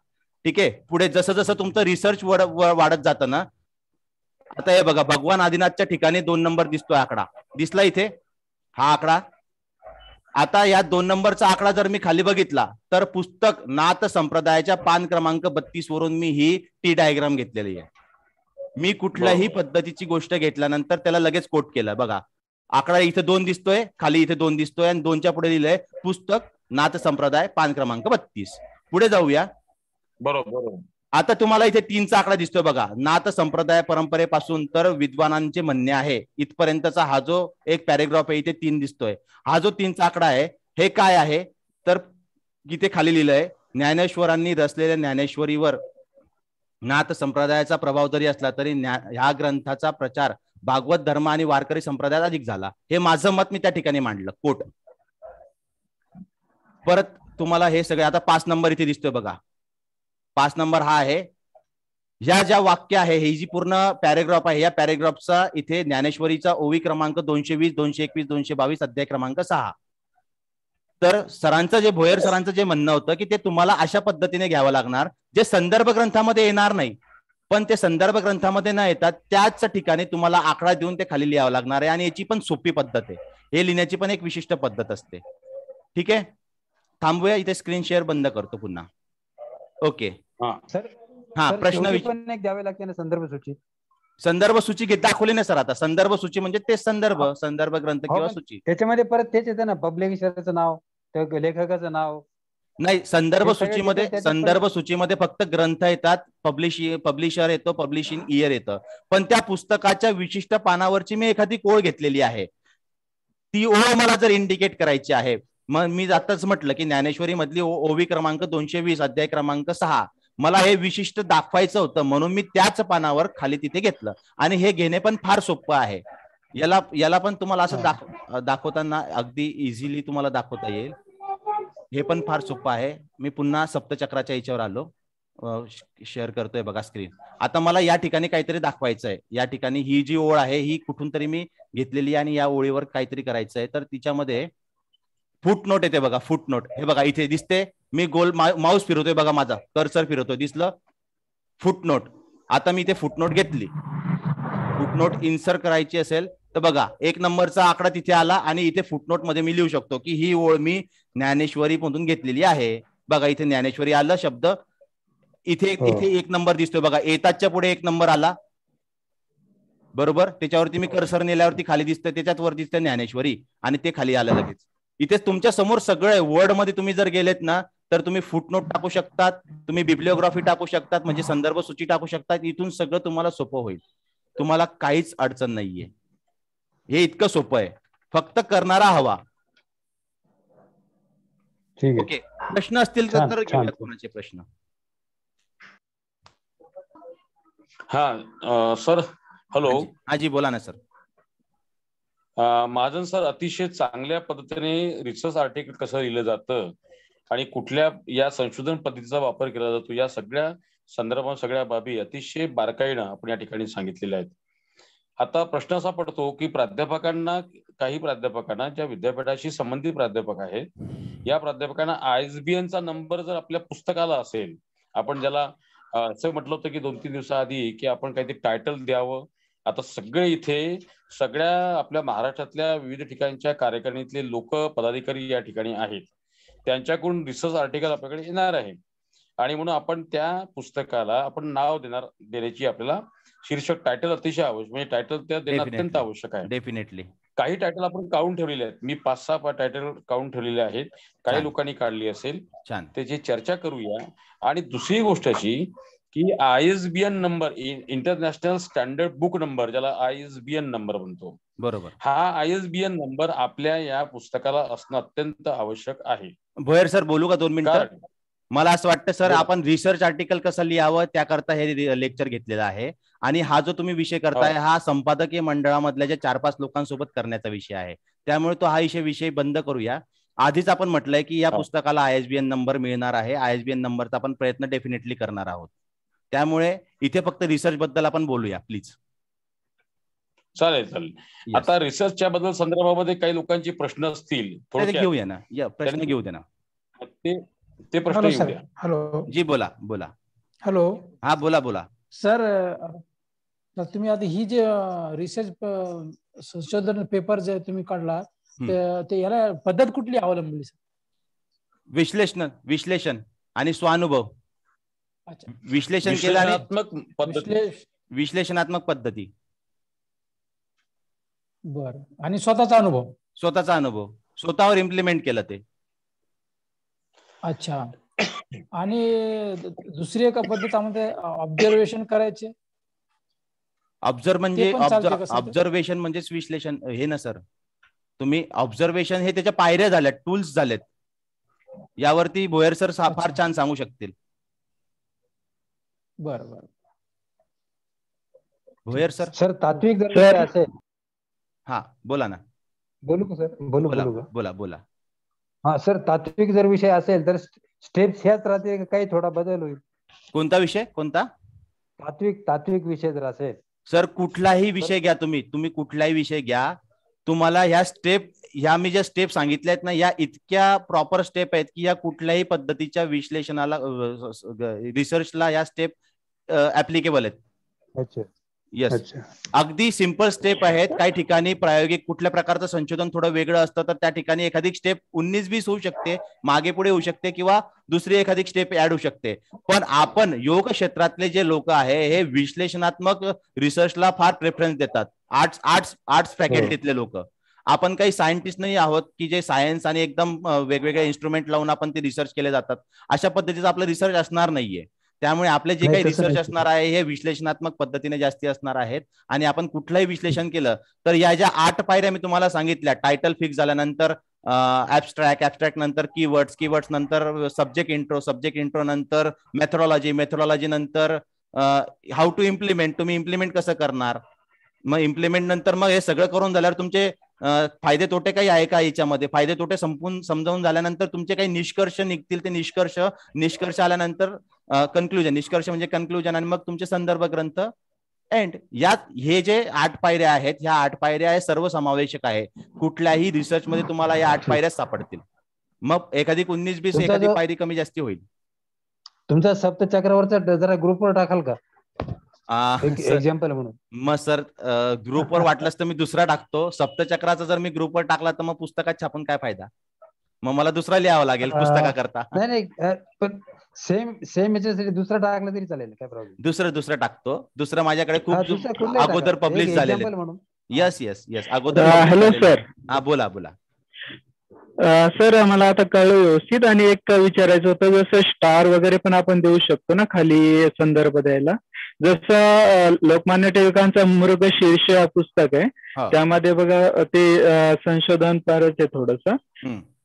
ठीक आहे. पुढे जसं जसं तुमचं रिसर्च वाढत जातं ना, आता हे बघा भगवान आदिनाथच्या ठिकाणी 2 नंबर दिसतोय, आकडा दिसला इथे, हा आकडा. आता या 2 नंबरचा आकडा जर मी खाली बघितला तर पुस्तक नाथ संप्रदायाच्या पान क्रमांक 32 वरून मी ही टी डायग्राम घेतलेली आहे. मी कुठल्याही पद्धतीची गोष्ट घेतल्यानंतर त्याला लगेच कोट केलं बघा. आकडा इथे 2 दिसतोय, खाली इथे 2 दिसतोय आणि 2च्या पुढे लिहिलंय पुस्तक नाथ संप्रदाय पान क्रमांक 32. पुढे जाऊया. बरोबर. आता तुम्हाला इथे 3चा आकडा दिसतोय बघा. नाथ संप्रदाय परंपरेपासून तर विद्वानांचे म्हणणे आहे इथपर्यंतचा हा जो एक पॅरेग्राफ आहे, इथे 3 दिसतोय. हा जो 3चा आकडा आहे हे काय आहे तर इथे खाली लिहिलंय, ज्ञानेश्वरांनी रचलेल्या ज्ञानेश्वरीवर नाथ संप्रदायाचा प्रभाव जरी असला तरी ह्या ग्रंथाचा प्रचार भागवत धर्म आणि वारकरी संप्रदायात अधिक झाला. हे माझं मत मी त्या ठिकाणी मांडलं, कोट. परत तुम्हाला हे सगळे आता 5 नंबर इथे दिसतोय बघा. 5 नंबर हा आहे. ह्या ज्या वाक्य आहे, ही जी पूर्ण पॅरेग्राफ आहे, या पॅरेग्राफचा इथे ज्ञानेश्वरीचा ओवी क्रमांक 220, 221, 222 अध्याय क्रमांक 6. तर सरांचं जे भोयर सरांचं जे म्हणणं होतं की ते तुम्हाला अशा पद्धतीने घ्यावं लागणार जे संदर्भ ग्रंथामध्ये येणार नाही, पण ते संदर्भ ग्रंथामध्ये न येतात त्याच ठिकाणी तुम्हाला आकडा देऊन ते खाली लिहावं लागणार आहे. आणि याची पण सोपी पद्धत आहे, हे लिहिण्याची पण एक विशिष्ट पद्धत असते. ठीक आहे, थांबूया इथे. स्क्रीन शेअर बंद करतो पुन्हा. ओके. हा प्रश्न पण एक द्यावे लागते ना संदर्भ सूची. संदर्भ सूची दाखवली ना सर. आता संदर्भ सूची म्हणजे ते संदर्भ ग्रंथ किंवा सूची. त्याच्यामध्ये परत तेच येतं ना, पब्लिशरचं नाव, लेखकाचं नाव. नाही, संदर्भ सूचीमध्ये फक्त ग्रंथ येतात, पब्लिशर येतो, पब्लिशिंग इयर येतं. पण त्या पुस्तकाच्या विशिष्ट पानावरची मी एखादी ओळ घेतलेली आहे. ती ओळ मला जर इंडिकेट करायची आहे, मग मी आताच म्हटलं की ज्ञानेश्वरी मधली ओवी क्रमांक 220 अध्याय क्रमांक 6 मला हे विशिष्ट दाखवायचं होतं, म्हणून मी त्याच पानावर खाली तिथे घेतलं. आणि हे घेणे पण फार सोपं आहे. याला पण तुम्हाला असं दाखवताना अगदी इझिली तुम्हाला दाखवता येईल. हे पण फार सोपं आहे. मी पुन्हा सप्तचक्राच्या याच्यावर आलो, शेअर करतोय बघा स्क्रीन. आता मला या ठिकाणी काहीतरी दाखवायचं आहे. या ठिकाणी ही जी ओळ आहे ही कुठून तरी मी घेतलेली आणि या ओळीवर काहीतरी करायचं आहे. तर तिच्यामध्ये फुटनोट येते बघा, फुटनोट. हे बघा इथे दिसते, मी गोल माऊस फिरवतोय बघा, माझा कर्सर फिरवतोय, दिसलं फुटनोट. आता मी इथे फुटनोट घेतली. फुटनोट इन्सर्ट करायची असेल तर बघा 1 नंबरचा आकडा तिथे आला आणि इथे फुटनोट मध्ये मी लिहू शकतो की ही ओळ मी ज्ञानेश्वरी मधून घेतलेली आहे. बघा इथे ज्ञानेश्वरी आलं शब्द, इथे 1 नंबर दिसतोय बघा, येताच्या पुढे 1 नंबर आला, बरोबर. त्याच्यावरती मी कर्सर नेल्यावरती खाली दिसतंय, त्याच्यात वर दिसतंय ज्ञानेश्वरी आणि ते खाली आलं लगेच. इथेच तुमच्या समोर सगळं वर्ड मध्ये तुम्ही जर गेलेत ना तर तुम्ही फुटनोट टाकू शकतात, तुम्ही बिब्लिओग्राफी टाकू शकतात, म्हणजे संदर्भ सूची टाकू शकतात. इथून सगळं तुम्हाला सोपं होईल, तुम्हाला काहीच अडचण नाहीये. हे इतकं सोपं आहे, फक्त करणारा हवा. ठीक आहे. ओके, प्रश्न असतील तर घेऊया कोणाचे प्रश्न. हा सर, हॅलो. हाजी बोला ना सर. महाजन सर, अतिशय चांगल्या पद्धतीने रिसर्च आर्टिकल कसं लिहिलं जातं आणि कुठल्या या संशोधन पद्धतीचा वापर केला जातो या सगळ्या संदर्भात सगळ्या बाबी अतिशय बारकाईनं आपण या ठिकाणी सांगितलेल्या आहेत. आता प्रश्न असा पडतो की काही प्राध्यापकांना ज्या विद्यापीठाशी संबंधित प्राध्यापक आहेत, या प्राध्यापकांना ISBNचा नंबर जर आपल्या पुस्तकाला असेल, आपण ज्याला असं म्हटलं होतं की 2-3 दिवसाआधी की आपण काहीतरी टायटल द्यावं. आता सगळे इथे सगळ्या आपल्या महाराष्ट्रातल्या विविध ठिकाणच्या कार्यकारिणीतले लोक पदाधिकारी या ठिकाणी आहेत, त्यांच्याकडून रिसर्च आर्टिकल आपल्याकडे येणार आहे आणि म्हणून आपण त्या पुस्तकाला आपण नाव देण्याची आपल्याला शीर्षक टायटल अतिशय आवश्यक, म्हणजे टायटल त्या देणं अत्यंत आवश्यक आहे. डेफिनेटली. काही टायटल आपण काढून ठेवलेले आहेत, मी 5-6 टायटल काढून ठेवलेले आहेत, काही लोकांनी काढली असेल, त्याची चर्चा करूया. आणि दुसरी गोष्ट अशी की ISBN number, international standard book number, ज्याला ISBN नंबर म्हणतो, बरोबर, हा ISBN नंबर आपल्या या पुस्तकाला असणं अत्यंत आवश्यक आहे. भोयर सर बोलू का 2 मिनिटं? मला असं वाटतं सर, आपण रिसर्च आर्टिकल कसं लिहावं त्याकरता हे लेक्चर घेतलेलं आहे. आणि हा जो तुम्ही विषय करताय हा संपादकीय मंडळामधल्या ज्या 4-5 लोकांसोबत करण्याचा विषय आहे, त्यामुळे तो हा विषय बंद करूया. आधीच आपण म्हटलंय की या पुस्तकाला ISBN नंबर मिळणार आहे, ISBN नंबरचा आपण प्रयत्न डेफिनेटली करणार आहोत. त्यामुळे इथे फक्त रिसर्च बद्दल आपण बोलूया प्लीज. चालेल. आता रिसर्चच्या बद्दल संदर्भामध्ये काही लोकांची प्रश्न असतील, घेऊया ना, या प्रश्न घेऊ दे ना, ते प्रश्न येऊ द्या. हॅलो जी बोला. हॅलो. हा बोला सर. तुम्ही आता ही जे रिसर्च संशोधन पेपर जे तुम्ही काढला ते याला पद्धत कुठली अवलंबली सर? विश्लेषण आणि स्वानुभव. विश्लेषण केलं आणि विश्लेषणात्मक पद्धती. बरं. आणि स्वतःचा अनुभव स्वतःवर इम्प्लिमेंट केलं ते. अच्छा. आणि दुसरी एका पद्धतीमध्ये ऑब्झर्वेशन करायचे. ऑब्झर्वेशन म्हणजेच विश्लेषण हे ना सर. तुम्ही ऑब्झर्वेशन हे त्याच्या पायऱ्या झाल्यात, टूल्स झालेत. यावरती भोयर सर फार छान सांगू शकतील. बरं. भोयर सर तात्विक जर असेल. हा बोला ना. बोलू का सर? बोला. हा सर, तात्विक जर विषय असेल तर स्टेप्स ह्याच राहते, काही थोडा बदल होईल? कोणता विषय? कोणता? तात्विक विषय जर असेल सर, कुठलाही विषय घ्या तुम्ही कुठलाही विषय घ्या, तुम्हाला ह्या मी ज्या स्टेप सांगितल्या आहेत ना, या इतक्या प्रॉपर स्टेप आहेत की या कुठल्याही पद्धतीच्या विश्लेषणाला रिसर्चला या स्टेप ऍप्लिकेबल आहेत. अच्छा. येस, अगदी सिंपल स्टेप आहेत. काही ठिकाणी प्रायोगिक कुठल्या प्रकारचं संशोधन थोडं वेगळं असतं तर त्या ठिकाणी एखादी स्टेप 19-20 होऊ शकते, मागे पुढे होऊ शकते, किंवा दुसरी एखादी स्टेप ऍड होऊ शकते. पण आपण योग क्षेत्रातले जे लोक आहे हे विश्लेषणात्मक रिसर्चला फार प्रेफरन्स देतात. आर्ट्स फॅकल्टीतले लोक. आपण काही सायंटिस्ट नाही आहोत की जे सायन्स आणि एकदम वेगवेगळे इन्स्ट्रुमेंट लावून आपण ते रिसर्च केले जातात. अशा पद्धतीचं आपलं रिसर्च असणार नाहीये. त्यामुळे आपले जे नाही, काही तसं रिसर्च नाही. असणार आहे हे विश्लेषणात्मक पद्धतीने जास्ती असणार आहेत. आणि आपण कुठलंही विश्लेषण केलं तर या ज्या 8 पायऱ्या मी तुम्हाला सांगितल्या, टायटल फिक्स झाल्यानंतर ऍबस्ट्रॅक्ट नंतर कीवर्ड्स नंतर सब्जेक्ट इंट्रो नंतर मेथोडॉलॉजी नंतर हाऊ टू इम्प्लिमेंट, तुम्ही इम्प्लिमेंट कसं करणार, मग इम्प्लिमेंट नंतर मग हे सगळं करून झाल्यावर तुमचे फायदे तोटे काही आहे का याच्यामध्ये, फायदे तोटे समजावून झाल्यानंतर तुमचे काही निष्कर्ष निघतील, ते निष्कर्ष आल्यानंतर निष्कर्ष म्हणजे कन्क्लुजन, आणि मग तुमचे संदर्भ ग्रंथ एंड. यात हे जे 8 पायऱ्या आहेत, ह्या 8 पायऱ्या आहे सर्वसमावेशक आहे. कुठल्याही रिसर्च मध्ये तुम्हाला या 8 पायऱ्या सापडतील. मग एखादी 19-20 एखादी पायरी कमी जास्ती होईल. तुमचा सप्तचक्रावरचा जरा ग्रुपवर टाकाल का एक्झाम्पल म्हणून? मग सर ग्रुपवर वाटलंच तर मी दुसरा टाकतो. सप्तचक्राचा जर मी ग्रुपवर टाकला तर मग पुस्तकात छापून काय फायदा, मग मला दुसरा लिहावा लागेल पुस्तकाकरता. नाही पण सेम याच्यासाठी दुसरा टाकला तरी चालेल, काय प्रॉब्लेम? दुसरं टाकतो. दुसरं माझ्याकडे खूप कुठलंही अगोदर टाका. पब्लिश एक झालेले. example म्हणून. येस अगोदर. Hello sir. हा बोला. सर मला आता कळलं व्यवस्थित. आणि एक विचारायचं होतं, जसं स्टार वगैरे पण आपण देऊ शकतो ना खाली संदर्भ द्यायला, जसं लोकमान्य टिळकांचा मृगशीर्ष पुस्तक आहे, त्यामध्ये बघा ते संशोधन परत आहे थोडस,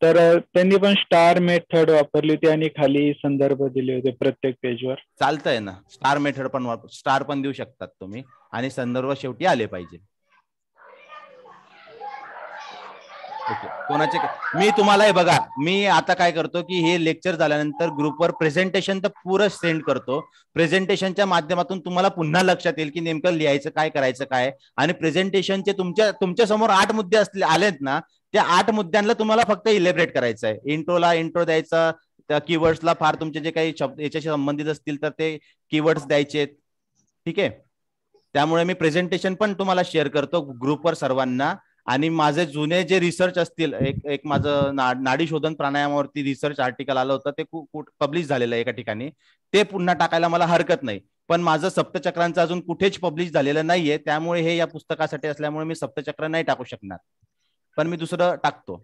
तर त्यांनी पण स्टार मेथड वापरली होती आणि खाली संदर्भ दिले होते प्रत्येक पेजवर. चालतंय ना, स्टार मेथड पण स्टार पण देऊ शकतात तुम्ही, आणि संदर्भ शेवटी आले पाहिजे. ओके. कोणाचे मी तुम्हाला हे बघा, मी आता काय करतो की हे लेक्चर झाल्यानंतर ग्रुपवर प्रेझेंटेशन तर पुरं सेंड करतो. प्रेझेंटेशनच्या माध्यमातून तुम्हाला पुन्हा लक्षात येईल की नेमकं लिहायचं काय, करायचं काय. आणि प्रेझेंटेशनचे तुमच्या समोर 8 मुद्दे आलेत ना, त्या 8 मुद्द्यांना तुम्हाला फक्त इलेबरेट करायचं आहे. इंट्रो द्यायचा, त्या कीवर्ड्सला फार तुमचे जे काही शब्द याच्याशी संबंधित असतील तर ते कीवर्ड्स द्यायचे. ठीक आहे. त्यामुळे मी प्रेझेंटेशन पण तुम्हाला शेअर करतो ग्रुपवर सर्वांना. आणि माझे जुने जे रिसर्च असतील, एक माझं नाडी शोधन प्राणायामावरती रिसर्च आर्टिकल आलं होतं, ते खूप पब्लिश झालेलं आहे एका ठिकाणी, ते पुन्हा टाकायला मला हरकत नाही. पण माझं सप्तचक्रांचं अजून कुठेच पब्लिश झालेलं नाहीये, त्यामुळे हे या पुस्तकासाठी असल्यामुळे मी सप्तचक्र नाही टाकू शकणार, पण मी दुसरं टाकतो.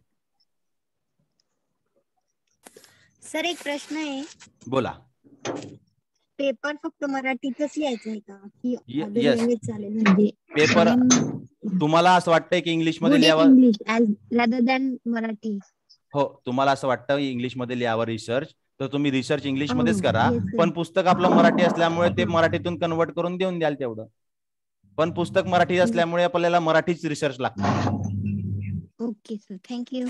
सर एक प्रश्न आहे. बोला. पेपर फक्त मराठीतच लिहायचं आहे का, की येस, चालेल? म्हणजे पेपर तुम्हाला असं वाटतंय की इंग्लिश मध्ये लिहावं रादर दॅन मराठी? हो, तुम्हाला असं वाटतं इंग्लिश मध्ये लिहावं रिसर्च, तर तुम्ही रिसर्च इंग्लिश मध्येच करा. पण पुस्तक आपलं मराठी असल्यामुळे ते मराठीतून कन्वर्ट करून देऊन द्याल तेवढं. पण पुस्तक मराठी असल्यामुळे आपल्याला मराठीच रिसर्च लागतं. Okay sir, thank you.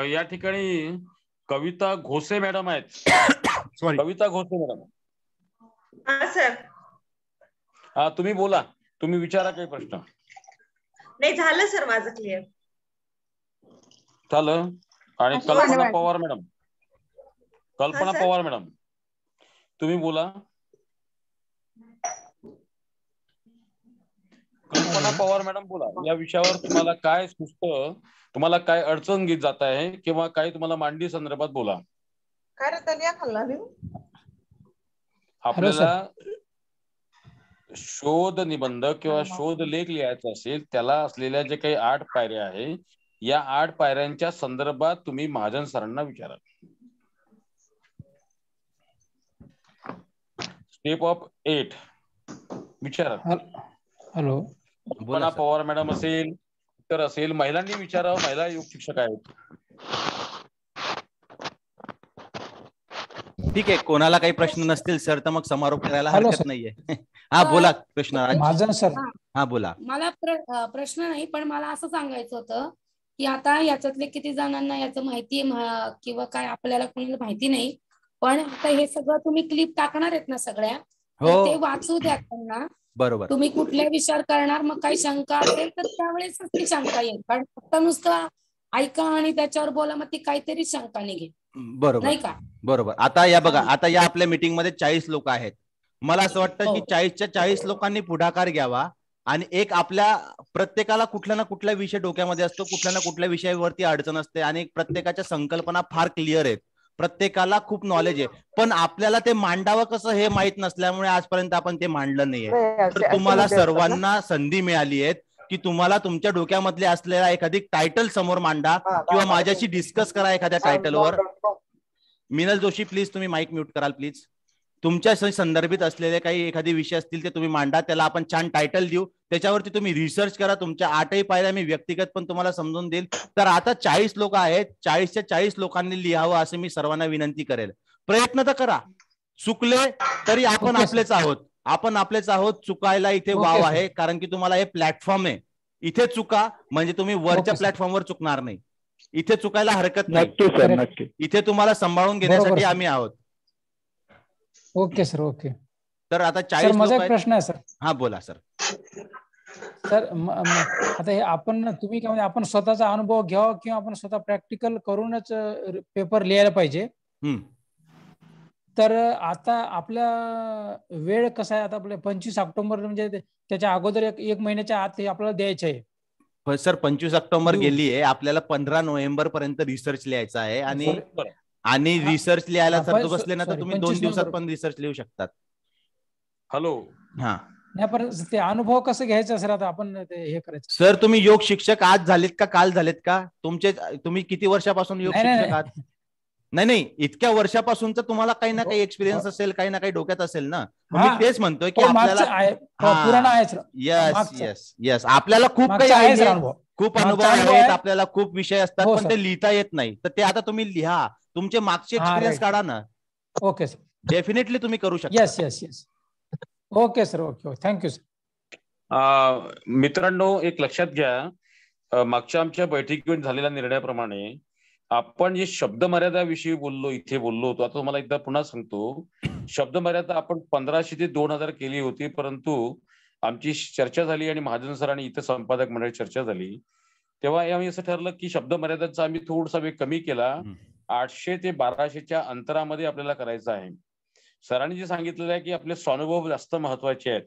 या ठिकाणी कविता घोसे मॅडम आहेत. सॉरी, कविता घोसे मॅडम. हा सर. हा, तुम्ही बोला, तुम्ही विचारा काही प्रश्न. नाही, झालं सर माझं क्लिअर झालं. आणि कल्पना पवार मॅडम, तुम्ही बोला. कल्पना पवार मॅडम बोला, या विषयावर तुम्हाला काय सुचतं, तुम्हाला काय अडचण घेत जात आहे, किंवा काय तुम्हाला मांडणी संदर्भात बोला. काय रे तलिया खाल्ला रे? आपल्याला शोध निबंध किंवा शोध लेख लिहायचा असेल, त्याला असलेल्या जे काही 8 पायऱ्या आहे, या 8 पायऱ्यांच्या संदर्भात तुम्ही महाजन सरांना विचारा. स्टेप ऑफ 8 विचारा. हॅलो, कल्पना पवार मॅडम असेल, तर असेल, महिलांनी विचारावं, महिला योग शिक्षक आहेत. ठीक आहे. कोणाला काही प्रश्न नसतील सर तर मग समारोप करायला हरकत नाहीये. हा बोला कृष्णा. महाजन सर. हा बोला. मला प्रश्न नाही, पण मला असं सांगायचं होतं की आता याच्यातले किती जणांना याचं माहिती किंवा काय आपल्याला कोणाला माहिती नाही, पण आता हे सगळं तुम्ही क्लिप टाकणार आहेत ना सगळ्या, हो, ते वाचू द्या त्यांना. बरोबर. तुम्ही कुठल्या विचार करणार, मग काही शंका असेल तर त्यावेळेस ती शंका येईल, कारण फक्त नुसतं ऐका आणि त्याच्यावर बोला, मग ती काहीतरी शंका निघेल. बरोबर, नाही का? बरोबर. आता या बघा, आता या आपल्या मीटिंग मध्ये 40 लोक आहेत. मला असं वाटतं की 40च्या 40 लोकांनी पुढाकार घ्यावा आणि एक आपल्या प्रत्येकाला कुठल्या ना कुठल्या विषय डोक्यामध्ये असतो, कुठल्या ना कुठल्या विषयावरती अडचण असते, आणि प्रत्येकाच्या संकल्पना फार क्लिअर आहेत, प्रत्येकाला खूप नॉलेज आहे, पण आपल्याला ते मांडावं कसं हे माहित नसल्यामुळे आजपर्यंत आपण ते मांडलं नाहीये. तर तुम्हाला सर्वांना संधी मिळाली आहे की तुम्हाला तुमच्या डोक्यामधले असलेला एखादी टायटल समोर मांडा किंवा माझ्याशी डिस्कस करा एखाद्या टायटलवर. मिनल जोशी प्लीज तुम्ही माईक म्यूट कराल प्लीज. तुमच्या संदर्भित असलेले काही एखादे विषय असतील ते तुम्ही मांडा, त्याला आपण छान टायटल देऊ, त्याच्यावरती तुम्ही रिसर्च करा. तुमच्या 8ही पायऱ्या मी व्यक्तिगत पण तुम्हाला समजून देईल. तर आता 40 लोक आहेत, 40च्या 40 लोकांनी लिहावं असं मी सर्वांना विनंती करेल. प्रयत्न तर करा, चुकले तरी आपण आपलेच आहोत, आपण आपलेच आहोत. चुकायला इथे वाव आहे, कारण की तुम्हाला हे प्लॅटफॉर्म आहे. इथे चुका म्हणजे तुम्ही वरच्या प्लॅटफॉर्मवर चुकणार नाही. इथे चुकायला हरकत नाही. इथे तुम्हाला सांभाळून घेण्यासाठी आम्ही आहोत. Okay sir, okay. तर आता 40 माझा एक प्रश्न आहे सर. हा बोला सर. सर आता हे आपण तुम्ही काय म्हणजे आपण स्वतःचा अनुभव घ्यावा किंवा आपण स्वतः प्रॅक्टिकल करूनच पेपर लिहायला पाहिजे. तर आता आपला वेळ कसा आहे, आता आपल्या 25 ऑक्टोबर म्हणजे त्याच्या अगोदर एक महिन्याच्या आत हे आपल्याला द्यायचं आहे. सर 25 ऑक्टोबर गेली आहे, आपल्याला 15 नोव्हेंबर पर्यंत रिसर्च लिहायचा आहे. आणि रिसर्च लिहायला जर बसले ना तर तुम्ही 2 दिवसात पण रिसर्च लिहू शकतात. हॅलो. हा नाही, पण ते अनुभव कसं घ्यायचा सर, आता आपण हे करायचं. सर तुम्ही योग शिक्षक आज झालेत का काल झालेत का? तुम्ही किती वर्षापासून योग शिक्षक आहात? नाही, इतक्या वर्षापासूनचा तुम्हाला काही ना काही एक्सपिरियन्स असेल, काही ना काही डोक्यात असेल ना. मी तेच म्हणतोय की आपल्याला यस आपल्याला खूप काही आहे, खूप अनुभव आहेत, आपल्याला खूप विषय असतात, पण ते लिहिता येत नाही. तर ते आता तुम्ही लिहा, तुमचे मागचे एक्सपिरियन्स काढा ना. ओके सर, डेफिनेटली तुम्ही करू शकता. Yes. Okay sir, okay, thank you sir. मित्रांनो, एक लक्षात घ्या, मागच्या आमच्या बैठकीवर झालेल्या निर्णयाप्रमाणे आपण जे शब्द मर्यादाविषयी इथे बोललो होतो. आता तुम्हाला एकदा पुन्हा सांगतो, शब्द मर्यादा आपण 1500 ते 2000 केली होती, परंतु आमची चर्चा झाली आणि महाजन सर आणि इतर संपादक मंडळी चर्चा झाली, तेव्हा आम्ही असं ठरलं की शब्द मर्यादाचा आम्ही थोडासा वेग कमी केला. 800 ते 1200च्या अंतरामध्ये आपल्याला करायचं आहे. सरांनी जे सांगितलेलं आहे की आपले स्वानुभव जास्त महत्वाचे आहेत.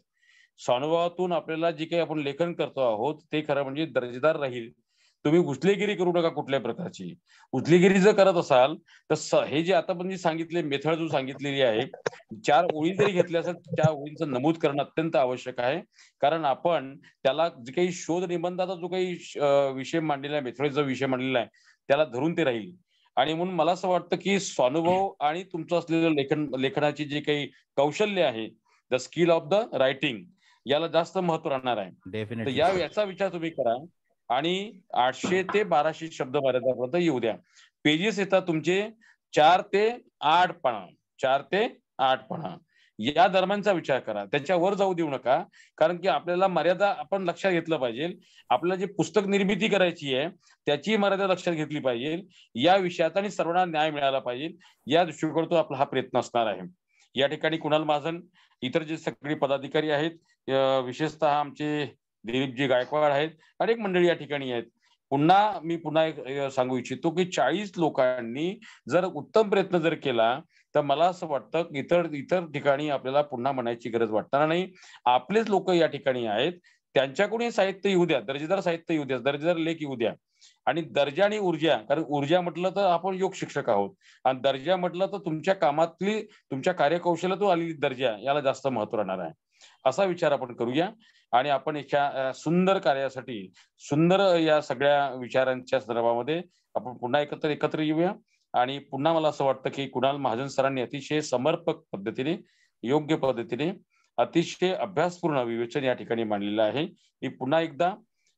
स्वानुभवातून आपल्याला जे काही आपण लेखन करतो आहोत ते खरं म्हणजे दर्जेदार राहील. तुम्ही उचलेगिरी करू नका कुठल्याही प्रकारची. उचलेगिरी जर करत असाल तर हे जे आता पण सांगितले मेथड जो सांगितलेली आहे, 4 ओळी जरी घेतल्या असेल त्या ओळींचं नमूद करणं अत्यंत आवश्यक आहे. कारण आपण त्याला जे काही शोध निबंधाचा जो काही विषय मांडलेला आहे, मेथडचा विषय मांडलेला आहे, त्याला धरून ते राहील. आणि म्हणून मला असं वाटतं की स्वानुभव आणि तुमचं असलेलं लेखनाची जे काही कौशल्य आहे, the skill of the writing, याला जास्त महत्व राहणार आहे. तर याचा विचार तुम्ही करा आणि 800 ते 1200 शब्द मर्यादापर्यंत येऊ द्या. पेजेस येतात तुमचे 4 ते 8 पाना, 4 ते 8 पाना या दरम्यानचा विचार करा. त्याच्यावर जाऊ देऊ नका, कारण की आपल्याला मर्यादा आपण लक्षात घेतलं पाहिजे. आपल्याला जे पुस्तक निर्मिती करायची आहे त्याची मर्यादा लक्षात घेतली पाहिजे. या विषयात आणि सर्वांना न्याय मिळाला पाहिजे या दृष्टिकोनातून आपला हा प्रयत्न असणार आहे. या ठिकाणी कुणाल महाजन, इतर जे सगळे पदाधिकारी आहेत, विशेषतः आमचे दिलीपजी गायकवाड आहेत, अनेक मंडळी या ठिकाणी आहेत. मी पुन्हा एक सांगू इच्छितो की 40 लोकांनी जर उत्तम प्रयत्न जर केला तर मला असं वाटतं की इतर ठिकाणी आपल्याला पुन्हा म्हणायची गरज वाटणार नाही. आपलेच लोक या ठिकाणी आहेत, त्यांच्याकडून साहित्य येऊ द्या, दर्जेदार साहित्य येऊ द्या, दर्जेदार लेख येऊ द्या. आणि दर्जा आणि ऊर्जा, कारण ऊर्जा म्हटलं तर आपण योग शिक्षक आहोत आणि दर्जा म्हटलं तर तुमच्या कामातली, तुमच्या कार्यकौशल्यातून आलेली दर्जा, याला जास्त महत्व राहणार आहे. असा विचार आपण करूया आणि आपण एका सुंदर कार्यासाठी, सुंदर या सगळ्या विचारांच्या संदर्भामध्ये आपण पुन्हा एकत्र येऊया. आणि पुन्हा मला असं वाटतं की कुणाल महाजन सरांनी अतिशय समर्पक पद्धतीने, योग्य पद्धतीने, अतिशय अभ्यासपूर्ण विवेचन या ठिकाणी मांडलेलं आहे. मी पुन्हा एकदा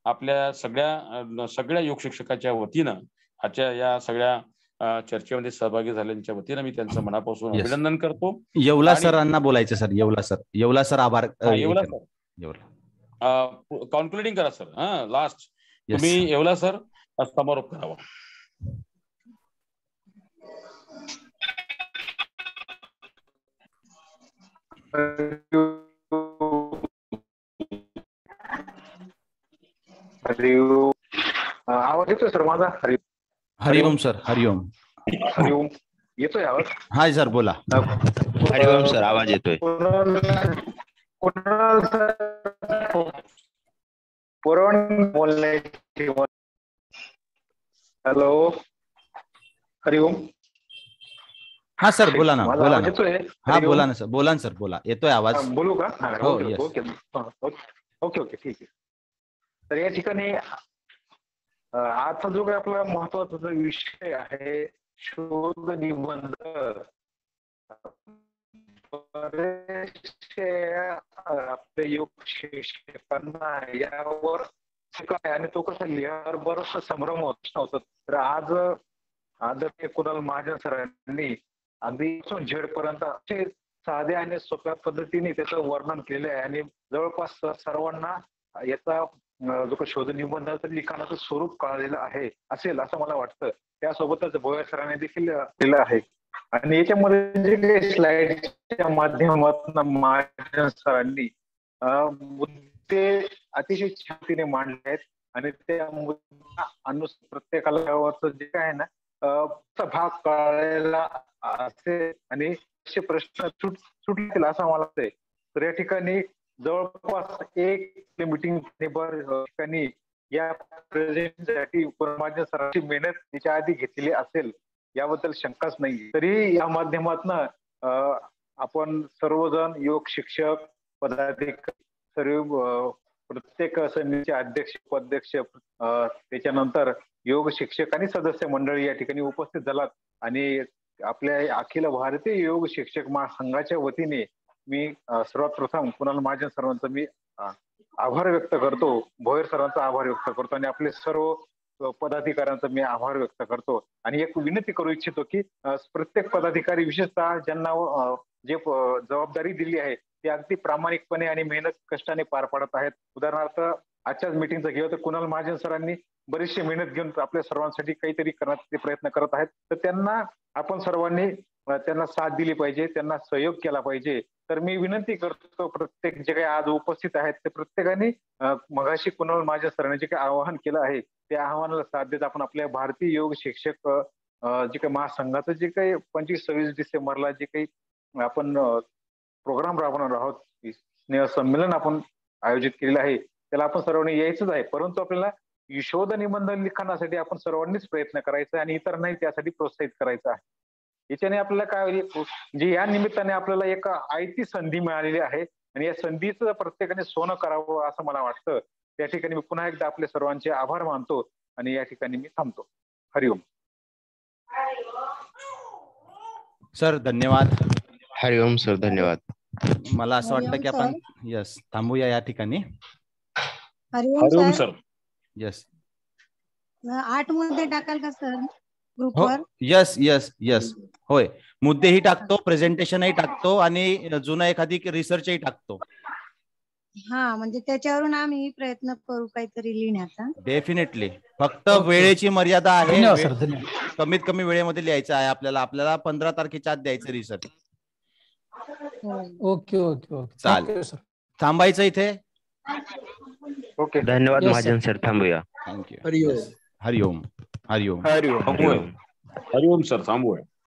आपल्या सगळ्या योग शिक्षकाच्या वतीनं आजच्या या सगळ्या चर्चेमध्ये सहभागी झाल्यांच्या वतीनं मी त्यांचं मनापासून अभिनंदन करतो. येवला सरांना बोलायचं सर. येवला सर आभार. कॉन्क्लुडिंग करा सर. लास्ट तुम्ही येवला सर समारोप करावा. आवाज येतोय सर माझा? हरिओम सर. हरिओम येतोय आवाज? हाय सर बोला. हरिओम सर आवाज येतोय. हॅलो, हरिओम. हा सर बोला ना. बोला ना. येतोय? हा बोला ना सर. बोला ना सर. बोला. येतोय आवाज. बोलू का? हो. ओके ओके ठीक आहे. तर या ठिकाणी आजचा जो काही आपला महत्वाचा विषय आहे शोध निबंध बरेचसे आपले योग शिक्षकांना यावर शिकाय आणि तो कसं लिहावर बरंचसं संभ्रम होत नव्हतं. तर आज ते कुणाल महाजन सरांनी अगदी झेडपर्यंत असे साध्या आणि सोप्या पद्धतीने त्याचं वर्णन केलं आहे आणि जवळपास सर्वांना याचा जो काही शोध निबंधाचं लिखाणाचं स्वरूप कळलेलं आहे असेल असं मला वाटतं. त्यासोबतच भोयर सरांनी देखील केलं आहे आणि याच्यामध्ये जे काही स्लाइडच्या माध्यमातून महाजन सरांनी मुद्दे अतिशय छानपणे मांडले आहेत आणि त्या मुद्दा अनुसार प्रत्येकाला जे काय आहे ना भाग कळायला असेल आणि असे प्रश्न सुटतील असं मला वाटतंय. तर या ठिकाणी जवळपास एक मीटिंग ठिकाणी या प्रेझेंटसाठी महाजन सरांची मेहनत त्याच्या आधी घेतलेली असेल याबद्दल शंकाच नाही. तरी या माध्यमातून आपण सर्वजण योग शिक्षक पदाधिकारी सर्व प्रत्येक समितीचे अध्यक्ष उपाध्यक्ष त्याच्यानंतर योग शिक्षक आणि सदस्य मंडळी या ठिकाणी उपस्थित झालात आणि आपल्या अखिल भारतीय योग शिक्षक महासंघाच्या वतीने मी सर्वात प्रथम कुणाल महाजन सरांचा मी आभार व्यक्त करतो, भोयर सरांचा आभार व्यक्त करतो आणि आपले सर्व पदाधिकाऱ्यांचा मी आभार व्यक्त करतो आणि एक विनंती करू इच्छितो की प्रत्येक पदाधिकारी विशेषतः ज्यांना जे जबाबदारी दिली आहे ते अगदी प्रामाणिकपणे आणि मेहनत कष्टाने पार पाडत आहेत. उदाहरणार्थ आजच्याच मीटिंगचं घेऊ तर कुणाल महाजन सरांनी बरीचशी मेहनत घेऊन आपल्या सर्वांसाठी काहीतरी करण्याचे प्रयत्न करत आहेत. तर त्यांना आपण सर्वांनी त्यांना साथ दिली पाहिजे, त्यांना सहयोग केला पाहिजे. तर मी विनंती करतो प्रत्येक जे काही आज उपस्थित आहेत ते प्रत्येकाने मगाशी कुणाल महाजन सरांनी जे काही आवाहन केलं आहे त्या आव्हानाला साथ देत आपण आपल्या भारतीय योग शिक्षक जे काही महासंघाचं जे काही 25-26 डिसेंबरला जे काही आपण प्रोग्राम राबवणार आहोत, स्नेह संमेलन आपण आयोजित केलेलं आहे त्याला आपण सर्वांनी यायचंच आहे. परंतु आपल्याला शोध निबंध लिखाणासाठी आपण सर्वांनीच प्रयत्न करायचा आणि इतरांनाही त्यासाठी प्रोत्साहित करायचं आहे. याच्याने आपल्याला काय होईल म्हणजे या निमित्ताने आपल्याला एक आयती संधी मिळालेली आहे आणि या संधीचं प्रत्येकाने सोनं करावं असं मला वाटतं. त्या ठिकाणी मी पुन्हा एकदा आपले सर्वांचे आभार मानतो आणि या ठिकाणी मी थांबतो. हरिओम. सर धन्यवाद. हरिओम सर धन्यवाद. मला असं वाटतं की आपण यस थांबूया या ठिकाणी. हरिओम सर. यस 8 मध्ये टाकाल का सर हो ग्रुपवर? यस यस यस होय, मुद्देही टाकतो, प्रेझेंटेशनही टाकतो आणि जुना एखादी रिसर्चही टाकतो. हा म्हणजे त्याच्यावरून आम्ही प्रयत्न करू काहीतरी लिहिण्याचा. डेफिनेटली. फक्त वेळेची मर्यादा आहे, धन्यवाद सर. धन्यवाद. कमीत कमी वेळेमध्ये लिहायचं आहे आपल्याला 15 तारखेच्या आत द्यायचं रिसर्च. ओके ओके ओके चालेल सर. थांबायचं इथे. ओके धन्यवाद महाजन सर. थांबूया. थँक्यू. हरिओम हरिओम. हरिओम. हरिओम सर थांबूया.